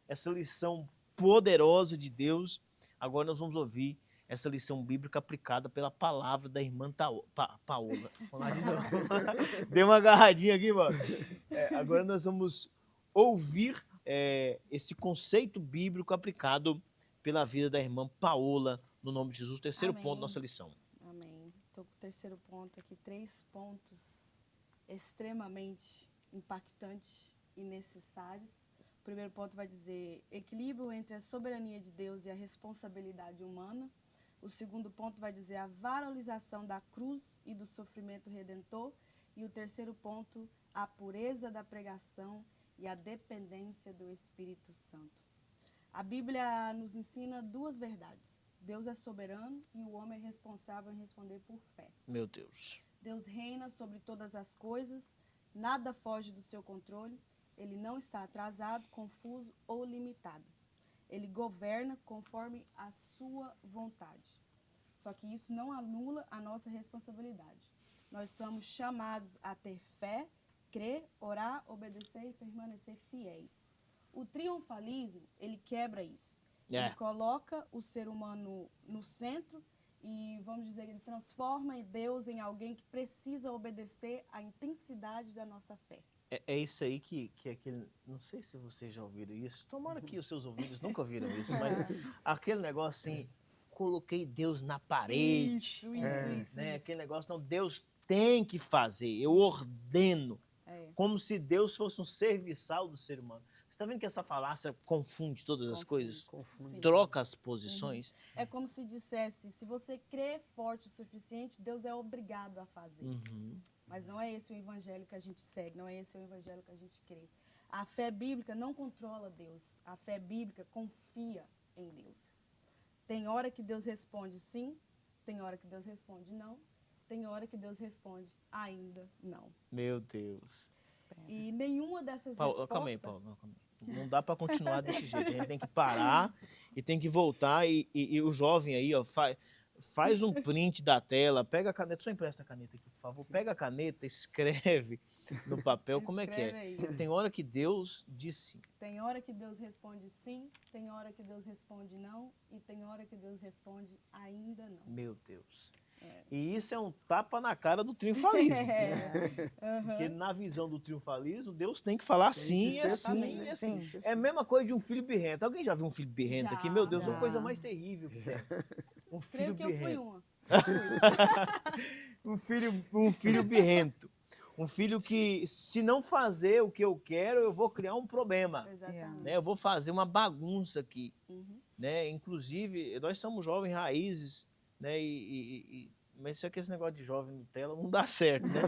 Speaker 1: essa lição poderosa de Deus. Agora nós vamos ouvir essa lição bíblica aplicada pela palavra da irmã Paola. Vamos lá de novo. Deu uma agarradinha aqui, mano. Agora nós vamos ouvir esse conceito bíblico aplicado pela vida da irmã Paola, no nome de Jesus. Terceiro
Speaker 4: Amém.
Speaker 1: ponto da nossa lição.
Speaker 4: Amém. Estou com o terceiro ponto aqui, 3 pontos extremamente impactantes e necessários. O primeiro ponto vai dizer equilíbrio entre a soberania de Deus e a responsabilidade humana. O segundo ponto vai dizer a valorização da cruz e do sofrimento redentor. E o terceiro ponto, a pureza da pregação e a dependência do Espírito Santo. A Bíblia nos ensina 2 verdades. Deus é soberano e o homem é responsável em responder por fé.
Speaker 1: Meu Deus.
Speaker 4: Deus reina sobre todas as coisas, nada foge do seu controle, ele não está atrasado, confuso ou limitado. Ele governa conforme a sua vontade. Só que isso não anula a nossa responsabilidade. Nós somos chamados a ter fé, crer, orar, obedecer e permanecer fiéis. O triunfalismo, ele quebra isso. Ele coloca o ser humano no centro e, vamos dizer, ele transforma Deus em alguém que precisa obedecer à intensidade da nossa fé.
Speaker 1: É isso aí que aquele... Não sei se vocês já ouviram isso. Tomara que os seus ouvidos nunca ouviram isso, mas aquele negócio assim, coloquei Deus na parede.
Speaker 4: Isso.
Speaker 1: Né? Aquele negócio, não, Deus tem que fazer, eu ordeno. Como se Deus fosse um serviçal do ser humano. Você está vendo que essa falácia confunde todas as coisas?
Speaker 2: Confunde.
Speaker 1: Troca as posições.
Speaker 4: É como se dissesse, se você crê forte o suficiente, Deus é obrigado a fazer. Mas não é esse o evangelho que a gente segue, não é esse o evangelho que a gente crê. A fé bíblica não controla Deus. A fé bíblica confia em Deus. Tem hora que Deus responde sim, tem hora que Deus responde não, tem hora que Deus responde ainda não.
Speaker 1: Meu Deus.
Speaker 4: E nenhuma dessas
Speaker 1: Paulo,
Speaker 4: respostas...
Speaker 1: calma aí, Paulo. Calma aí. Não dá para continuar desse jeito. A gente tem que parar e tem que voltar. E o jovem aí, ó, faz um print da tela, pega a caneta, só empresta a caneta aqui, por favor. Pega a caneta, escreve no papel como é que
Speaker 4: Escreve
Speaker 1: é.
Speaker 4: aí.
Speaker 1: Tem hora que Deus diz sim.
Speaker 4: Tem hora que Deus responde sim, tem hora que Deus responde não, e tem hora que Deus responde ainda não.
Speaker 1: Meu Deus. E isso é um tapa na cara do triunfalismo. Porque na visão do triunfalismo, Deus tem que falar sim,
Speaker 2: que
Speaker 1: é
Speaker 2: ser
Speaker 1: sim,
Speaker 3: assim,
Speaker 1: é
Speaker 3: sim.
Speaker 1: sim. É a mesma coisa de um filho birrento. Alguém já viu um filho birrento aqui? Meu Deus, é uma
Speaker 3: Já.
Speaker 1: coisa mais terrível que tem. Um filho
Speaker 4: Creio que eu fui
Speaker 1: birrento.
Speaker 4: uma.
Speaker 1: Um filho birrento. Um filho que, se não fazer o que eu quero, eu vou criar um problema.
Speaker 4: Exatamente.
Speaker 1: Né? Eu vou fazer uma bagunça aqui.
Speaker 4: Uhum.
Speaker 1: Né? Inclusive, nós somos jovens raízes, né? Mas isso aqui, esse negócio de jovem Nutella não dá certo. Né?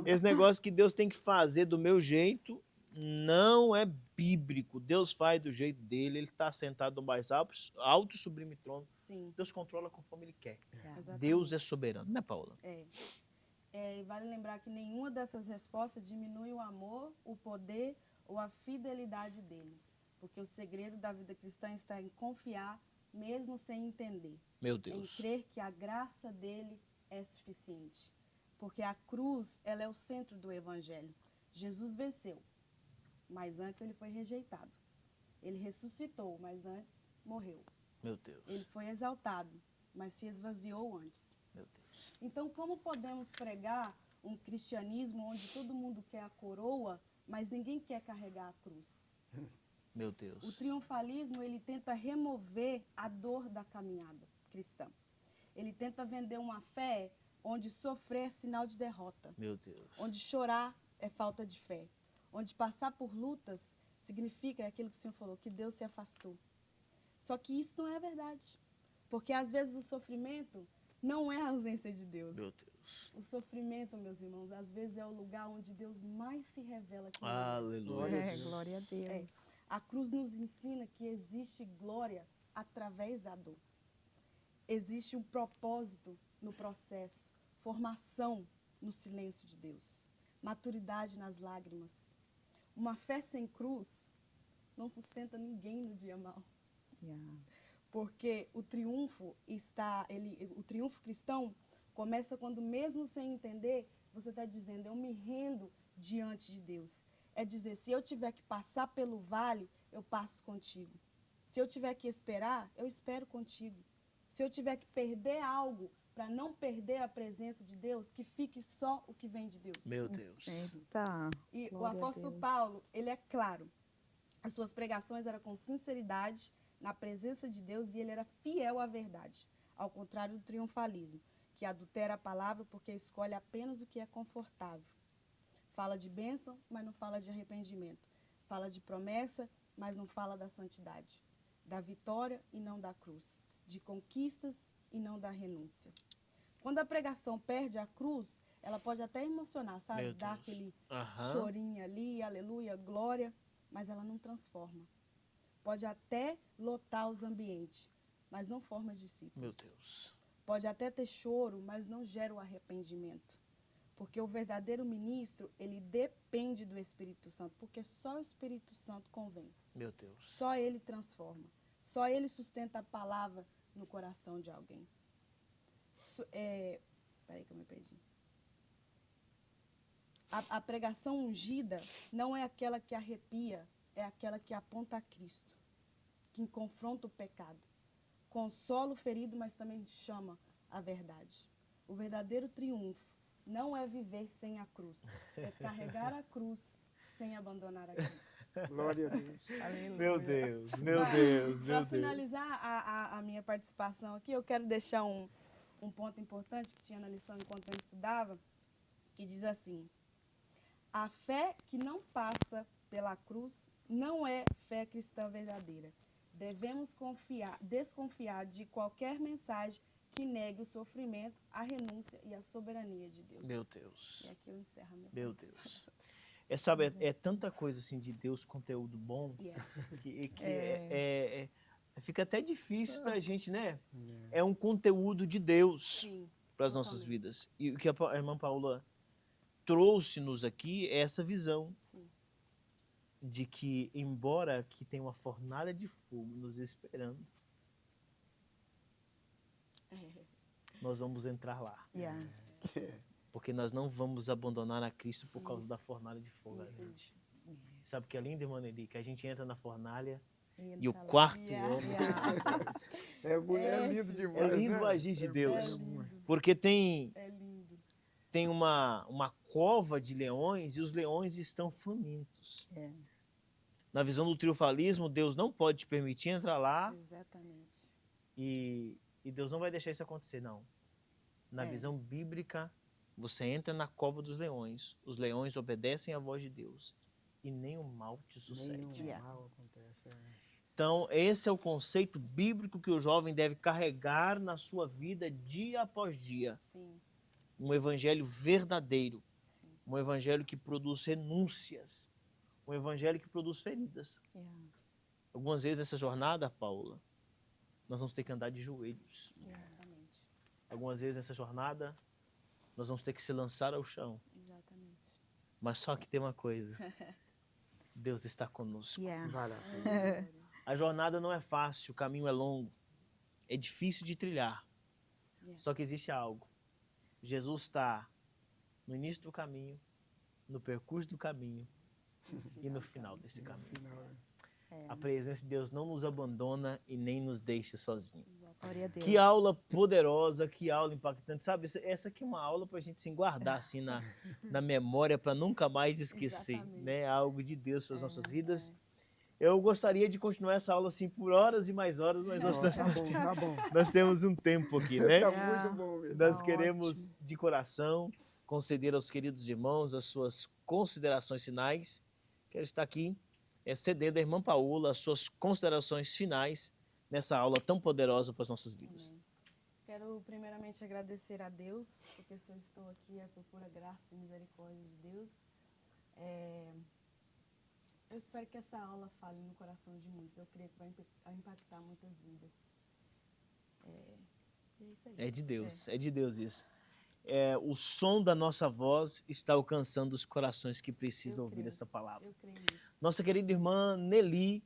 Speaker 1: Esse negócio que Deus tem que fazer do meu jeito não é bíblico. Deus faz do jeito dele, ele está sentado no mais alto e sublime trono.
Speaker 4: Sim,
Speaker 1: Deus controla conforme ele quer.
Speaker 4: exatamente.
Speaker 1: Deus é soberano, né, Paula?
Speaker 4: E vale lembrar que nenhuma dessas respostas diminui o amor, o poder ou a fidelidade dele. Porque o segredo da vida cristã está em confiar, mesmo sem entender.
Speaker 1: Meu
Speaker 4: Em
Speaker 1: Deus.
Speaker 4: crer que a graça dele é suficiente. Porque a cruz, ela é o centro do evangelho. Jesus venceu, mas antes ele foi rejeitado. Ele ressuscitou, mas antes morreu.
Speaker 1: Meu Deus.
Speaker 4: Ele foi exaltado, mas se esvaziou antes.
Speaker 1: Meu Deus.
Speaker 4: Então, como podemos pregar um cristianismo onde todo mundo quer a coroa, mas ninguém quer carregar a cruz?
Speaker 1: Meu
Speaker 4: O
Speaker 1: Deus.
Speaker 4: triunfalismo, ele tenta remover a dor da caminhada cristã. Ele tenta vender uma fé onde sofrer é sinal de derrota,
Speaker 1: Meu Deus.
Speaker 4: onde chorar é falta de fé, onde passar por lutas significa aquilo que o Senhor falou, que Deus se afastou. Só que isso não é verdade, porque às vezes o sofrimento não é a ausência de Deus.
Speaker 1: Meu Deus.
Speaker 4: O sofrimento, meus irmãos, às vezes é o lugar onde Deus mais se revela aqui.
Speaker 1: Aleluia.
Speaker 3: É, glória a Deus.
Speaker 4: A cruz nos ensina que existe glória através da dor. Existe um propósito no processo, formação no silêncio de Deus, maturidade nas lágrimas. Uma fé sem cruz não sustenta ninguém no dia mau.
Speaker 3: Yeah.
Speaker 4: Porque o triunfo o triunfo cristão começa quando, mesmo sem entender, você está dizendo, eu me rendo diante de Deus. É dizer, se eu tiver que passar pelo vale, eu passo contigo. Se eu tiver que esperar, eu espero contigo. Se eu tiver que perder algo para não perder a presença de Deus, que fique só o que vem de Deus.
Speaker 1: Meu Deus.
Speaker 3: Eita.
Speaker 4: E o
Speaker 3: Glória a
Speaker 4: apóstolo
Speaker 3: Deus.
Speaker 4: Paulo, ele é claro. As suas pregações eram com sinceridade, na presença de Deus, e ele era fiel à verdade. Ao contrário do triunfalismo, que adultera a palavra porque escolhe apenas o que é confortável. Fala de bênção, mas não fala de arrependimento. Fala de promessa, mas não fala da santidade. Da vitória e não da cruz. De conquistas e não da renúncia. Quando a pregação perde a cruz, ela pode até emocionar, sabe?
Speaker 1: Meu
Speaker 4: Dar
Speaker 1: Deus.
Speaker 4: aquele
Speaker 1: Aham.
Speaker 4: chorinho ali, aleluia, glória, mas ela não transforma. Pode até lotar os ambientes, mas não forma discípulos.
Speaker 1: Meu Deus.
Speaker 4: Pode até ter choro, mas não gera o arrependimento. Porque o verdadeiro ministro, ele depende do Espírito Santo, porque só o Espírito Santo convence.
Speaker 1: Meu Deus.
Speaker 4: Só ele transforma. Só ele sustenta a palavra no coração de alguém. Peraí que eu me perdi. A pregação ungida não é aquela que arrepia, é aquela que aponta a Cristo, que confronta o pecado. Consola o ferido, mas também chama a verdade. O verdadeiro triunfo não é viver sem a cruz, é carregar a cruz sem abandonar a Cristo.
Speaker 2: Glória a Deus.
Speaker 1: Meu Deus. Meu Deus. Meu
Speaker 4: Para
Speaker 1: Deus.
Speaker 4: finalizar a minha participação aqui, eu quero deixar um ponto importante que tinha na lição enquanto eu estudava, que diz assim: a fé que não passa pela cruz não é fé cristã verdadeira. Devemos desconfiar de qualquer mensagem que negue o sofrimento, a renúncia e a soberania de Deus.
Speaker 1: Meu Deus.
Speaker 4: E aqui eu encerro a minha
Speaker 1: Meu
Speaker 4: participação.
Speaker 1: Deus. Sabe, é tanta coisa assim de Deus, conteúdo bom,
Speaker 4: Yeah.
Speaker 1: que fica até difícil da gente, né? É um conteúdo de Deus
Speaker 4: Sim,
Speaker 1: para as nossas
Speaker 4: totalmente.
Speaker 1: vidas. E o que a irmã Paula trouxe-nos aqui é essa visão
Speaker 4: Sim.
Speaker 1: de que, embora aqui tenha uma fornalha de fogo nos esperando, nós vamos entrar lá.
Speaker 3: Yeah.
Speaker 1: Porque nós não vamos abandonar a Cristo por causa da
Speaker 4: Isso.
Speaker 1: fornalha de fogo,
Speaker 4: Isso.
Speaker 1: gente. Sabe o que é lindo, irmã Nelly? Que a gente entra na fornalha
Speaker 3: Ele
Speaker 1: e o
Speaker 3: tá lá.
Speaker 1: quarto
Speaker 4: Yeah.
Speaker 1: homem...
Speaker 2: É, mulher
Speaker 4: É,
Speaker 2: lindo
Speaker 4: sim.
Speaker 2: demais,
Speaker 1: É lindo
Speaker 2: né?
Speaker 1: o agir de Deus.
Speaker 4: É lindo.
Speaker 1: Porque tem
Speaker 4: É lindo.
Speaker 1: uma cova de leões e os leões estão famintos.
Speaker 3: É.
Speaker 1: Na visão do triunfalismo, Deus não pode te permitir entrar lá
Speaker 4: Exatamente.
Speaker 1: e Deus não vai deixar isso acontecer, não. Na
Speaker 3: É.
Speaker 1: visão bíblica, você entra na cova dos leões, os leões obedecem à voz de Deus e nem o mal te sucede.
Speaker 2: Nenhum
Speaker 3: Yeah.
Speaker 2: mal acontece.
Speaker 1: Então, esse é o conceito bíblico que o jovem deve carregar na sua vida dia após dia.
Speaker 4: Sim.
Speaker 1: Um evangelho verdadeiro, um evangelho que produz renúncias, um evangelho que produz feridas.
Speaker 3: Yeah.
Speaker 1: Algumas vezes nessa jornada, Paula, nós vamos ter que andar de joelhos.
Speaker 4: Exatamente.
Speaker 1: Algumas vezes nessa jornada, nós vamos ter que se lançar ao chão.
Speaker 4: Exatamente.
Speaker 1: Mas só que tem uma coisa, Deus está conosco.
Speaker 3: Yeah.
Speaker 2: Vale a pena.
Speaker 1: A jornada não é fácil, o caminho é longo, é difícil de trilhar.
Speaker 4: Yeah.
Speaker 1: Só que existe algo. Jesus está no início do caminho, no percurso do caminho e no final desse caminho.
Speaker 2: Final,
Speaker 3: É.
Speaker 1: A presença de Deus não nos abandona e nem nos deixa sozinhos.
Speaker 3: Glória a Deus.
Speaker 1: Que aula poderosa, que aula impactante. Sabe, essa aqui é uma aula para a gente se guardar assim na memória, para nunca mais esquecer.
Speaker 4: Exatamente.
Speaker 1: Né? Algo de Deus para as nossas vidas. Eu gostaria de continuar essa aula assim por horas e mais horas, mas
Speaker 2: Tá bom, tá bom.
Speaker 1: nós temos um tempo aqui, né?
Speaker 2: Tá muito bom mesmo.
Speaker 1: Nós
Speaker 3: Tá
Speaker 1: queremos, de coração, conceder aos queridos irmãos as suas considerações finais. Quero estar aqui cedendo à irmã Paula as suas considerações finais nessa aula tão poderosa para as nossas vidas.
Speaker 4: Amém. Quero primeiramente agradecer a Deus, porque se eu estou aqui é por pura graça e misericórdia de Deus. Eu espero que essa aula fale no coração de muitos. Eu creio que vai impactar muitas vidas. É isso aí.
Speaker 1: É de Deus isso. O som da nossa voz está alcançando os corações que precisam
Speaker 4: Eu
Speaker 1: ouvir
Speaker 4: creio.
Speaker 1: essa palavra.
Speaker 4: Eu creio nisso.
Speaker 1: Nossa querida irmã Nelly,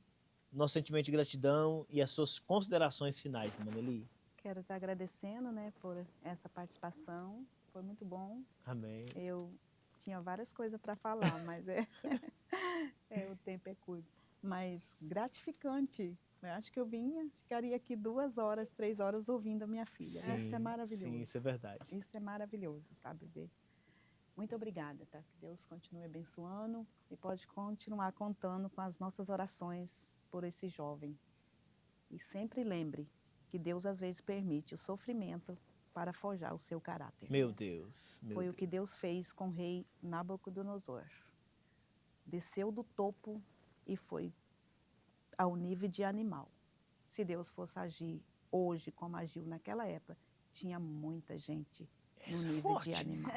Speaker 1: nosso sentimento de gratidão e as suas considerações finais, irmã Nelly.
Speaker 3: Quero estar agradecendo, né, por essa participação. Foi muito bom.
Speaker 1: Amém.
Speaker 3: Eu tinha várias coisas para falar, mas o tempo é curto. Mas gratificante. Eu acho que ficaria aqui 2 horas, 3 horas ouvindo a minha filha. Isso é maravilhoso.
Speaker 1: Sim, isso é verdade.
Speaker 3: Isso é maravilhoso, sabe? Muito obrigada, tá? Que Deus continue abençoando e pode continuar contando com as nossas orações por esse jovem. E sempre lembre que Deus às vezes permite o sofrimento para forjar o seu caráter.
Speaker 1: Meu Deus.
Speaker 3: Foi o que Deus fez com o rei Nabucodonosor. Desceu do topo e foi ao nível de animal. Se Deus fosse agir hoje como agiu naquela época, tinha muita gente no
Speaker 1: Essa é
Speaker 3: nível
Speaker 1: forte.
Speaker 3: de animal.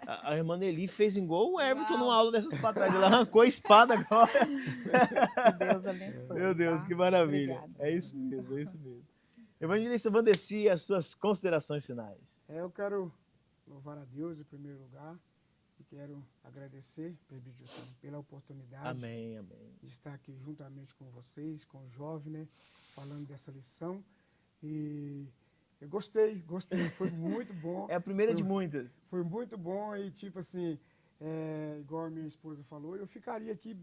Speaker 1: A irmã Nelly fez igual o Everton
Speaker 4: Uau.
Speaker 1: numa aula dessas para trás. Ela arrancou a espada agora.
Speaker 3: Que Deus abençoe.
Speaker 1: Meu Deus,
Speaker 3: tá?
Speaker 1: que maravilha.
Speaker 3: Obrigada.
Speaker 1: É isso mesmo, é isso mesmo. Evangelista Vandeci, as suas considerações finais.
Speaker 2: Eu quero louvar a Deus em primeiro lugar e quero agradecer, presbítero Sam, pela oportunidade
Speaker 1: Amém, amém.
Speaker 2: de estar aqui juntamente com vocês, com o jovem, né, falando dessa lição. E eu gostei, foi muito bom.
Speaker 1: É a primeira de muitas.
Speaker 2: Foi muito bom e, tipo assim, igual a minha esposa falou, eu ficaria aqui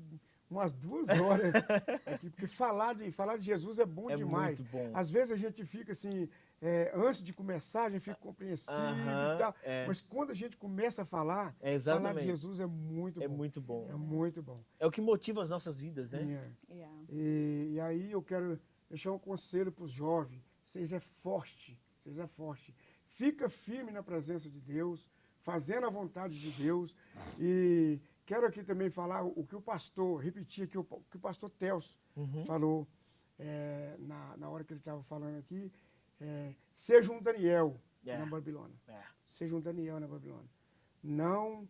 Speaker 2: umas 2 horas aqui, porque falar de Jesus é bom
Speaker 1: É
Speaker 2: demais.
Speaker 1: muito bom.
Speaker 2: Às vezes a gente fica assim, antes de começar, a gente fica compreensivo
Speaker 1: Aham,
Speaker 2: e tal,
Speaker 1: é.
Speaker 2: mas quando a gente começa a falar, falar de
Speaker 1: Exatamente.
Speaker 2: Jesus é muito
Speaker 1: É
Speaker 2: bom.
Speaker 1: muito bom.
Speaker 2: É muito bom.
Speaker 1: É o que motiva as nossas vidas, né?
Speaker 2: É.
Speaker 3: Yeah.
Speaker 2: E aí eu quero deixar um conselho para os jovens. Vocês é forte. Fica firme na presença de Deus, fazendo a vontade de Deus. E quero aqui também falar o que o pastor, repetir aqui o que o pastor Telso falou na hora que ele estava falando aqui. Seja um Daniel na Babilônia. Seja um Daniel na Babilônia. Não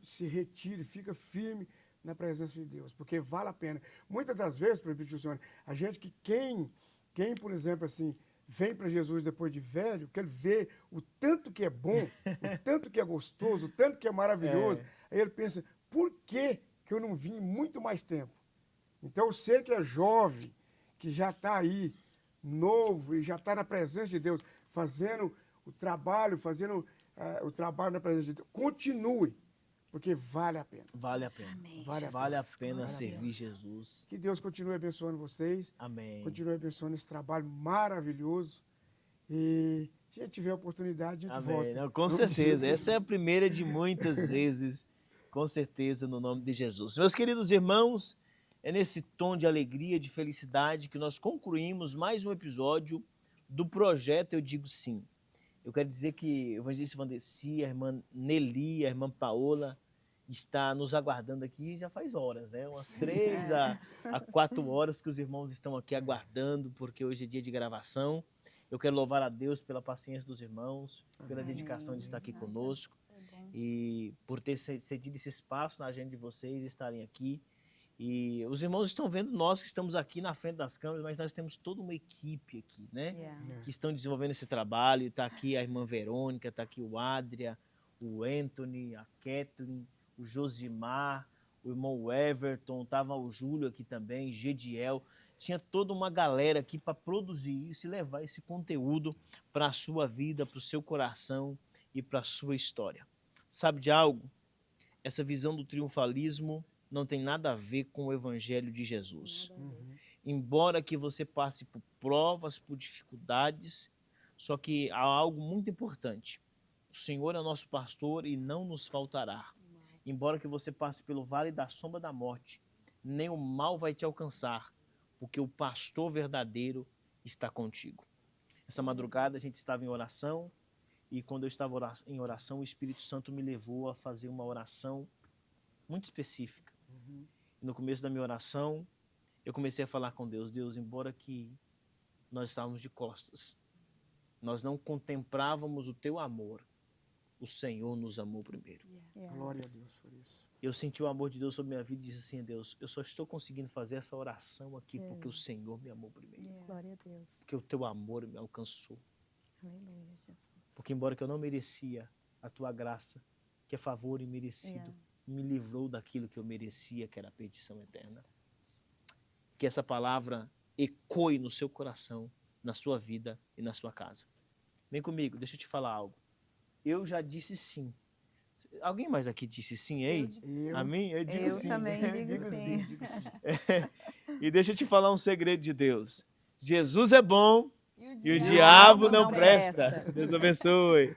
Speaker 2: se retire, fica firme na presença de Deus, porque vale a pena. Muitas das vezes, presbítero Senhor, a gente que quem, por exemplo, assim, vem para Jesus depois de velho, que ele vê o tanto que é bom, o tanto que é gostoso, o tanto que é maravilhoso, aí ele pensa, por que eu não vim muito mais tempo? Então, você que é jovem, que já está aí, novo, e já está na presença de Deus, fazendo o trabalho, fazendo o trabalho na presença de Deus. Continue, porque vale a pena.
Speaker 1: Vale a pena.
Speaker 3: Amém.
Speaker 2: Vale a
Speaker 1: Vale a
Speaker 3: Jesus.
Speaker 1: pena
Speaker 3: Glória a
Speaker 1: servir
Speaker 3: Deus.
Speaker 1: Jesus.
Speaker 2: Que Deus continue abençoando vocês,
Speaker 1: Amém.
Speaker 2: continue abençoando esse trabalho maravilhoso. E se a gente tiver oportunidade, a gente
Speaker 1: Amém.
Speaker 2: volta.
Speaker 1: Não, com
Speaker 2: Em nome de
Speaker 1: certeza.
Speaker 2: Jesus.
Speaker 1: Essa é a primeira de muitas vezes, com certeza, no nome de Jesus. Meus queridos irmãos, é nesse tom de alegria, de felicidade, que nós concluímos mais um episódio do projeto Eu Digo Sim. Eu quero dizer que o evangelista Vandeci, a irmã Nelly, a irmã Paola, está nos aguardando aqui já faz horas, né? Umas 3 a 4 horas que os irmãos estão aqui aguardando, porque hoje é dia de gravação. Eu quero louvar a Deus pela paciência dos irmãos, pela dedicação de estar aqui conosco e por ter cedido esse espaço na agenda de vocês estarem aqui. E os irmãos estão vendo nós que estamos aqui na frente das câmeras, mas nós temos toda uma equipe aqui, né?
Speaker 3: Yeah.
Speaker 1: Que estão desenvolvendo esse trabalho. Está aqui a irmã Verônica, está aqui o Adria, o Anthony, a Kathleen, o Josimar, o irmão Everton, estava o Júlio aqui também, Gediel. Tinha toda uma galera aqui para produzir isso e levar esse conteúdo para a sua vida, para o seu coração e para a sua história. Sabe de algo? Essa visão do triunfalismo não tem nada a ver com o evangelho de Jesus. Embora que você passe por provas, por dificuldades, só que há algo muito importante. O Senhor é nosso pastor e não nos faltará. Embora que você passe pelo vale da sombra da morte, nem o mal vai te alcançar, porque o pastor verdadeiro está contigo. Essa madrugada a gente estava em oração, e quando eu estava em oração, o Espírito Santo me levou a fazer uma oração muito específica. No começo da minha oração, eu comecei a falar com Deus. Deus, embora que nós estávamos de costas, nós não contemplávamos o teu amor, o Senhor nos amou primeiro.
Speaker 3: Yeah.
Speaker 2: Glória a Deus por isso.
Speaker 1: Eu senti o amor de Deus sobre minha vida e disse assim, Deus, eu só estou conseguindo fazer essa oração aqui porque o Senhor me amou primeiro.
Speaker 3: Glória a Deus.
Speaker 1: Porque o teu amor me alcançou.
Speaker 3: Aleluia, Jesus.
Speaker 1: Porque embora que eu não merecia a tua graça, que é favor imerecido,
Speaker 3: Yeah.
Speaker 1: me livrou daquilo que eu merecia, que era a perdição eterna. Que essa palavra ecoe no seu coração, na sua vida e na sua casa. Vem comigo, deixa eu te falar algo. Eu já disse sim. Alguém mais aqui disse sim aí?
Speaker 2: Eu,
Speaker 1: A mim? Eu digo
Speaker 3: Eu
Speaker 1: sim.
Speaker 3: também
Speaker 1: né?
Speaker 3: digo sim.
Speaker 2: digo sim.
Speaker 1: E deixa eu te falar um segredo de Deus. Jesus é bom
Speaker 4: E
Speaker 1: e o
Speaker 3: diabo
Speaker 1: diabo não
Speaker 3: não
Speaker 1: presta.
Speaker 3: presta.
Speaker 1: Deus abençoe.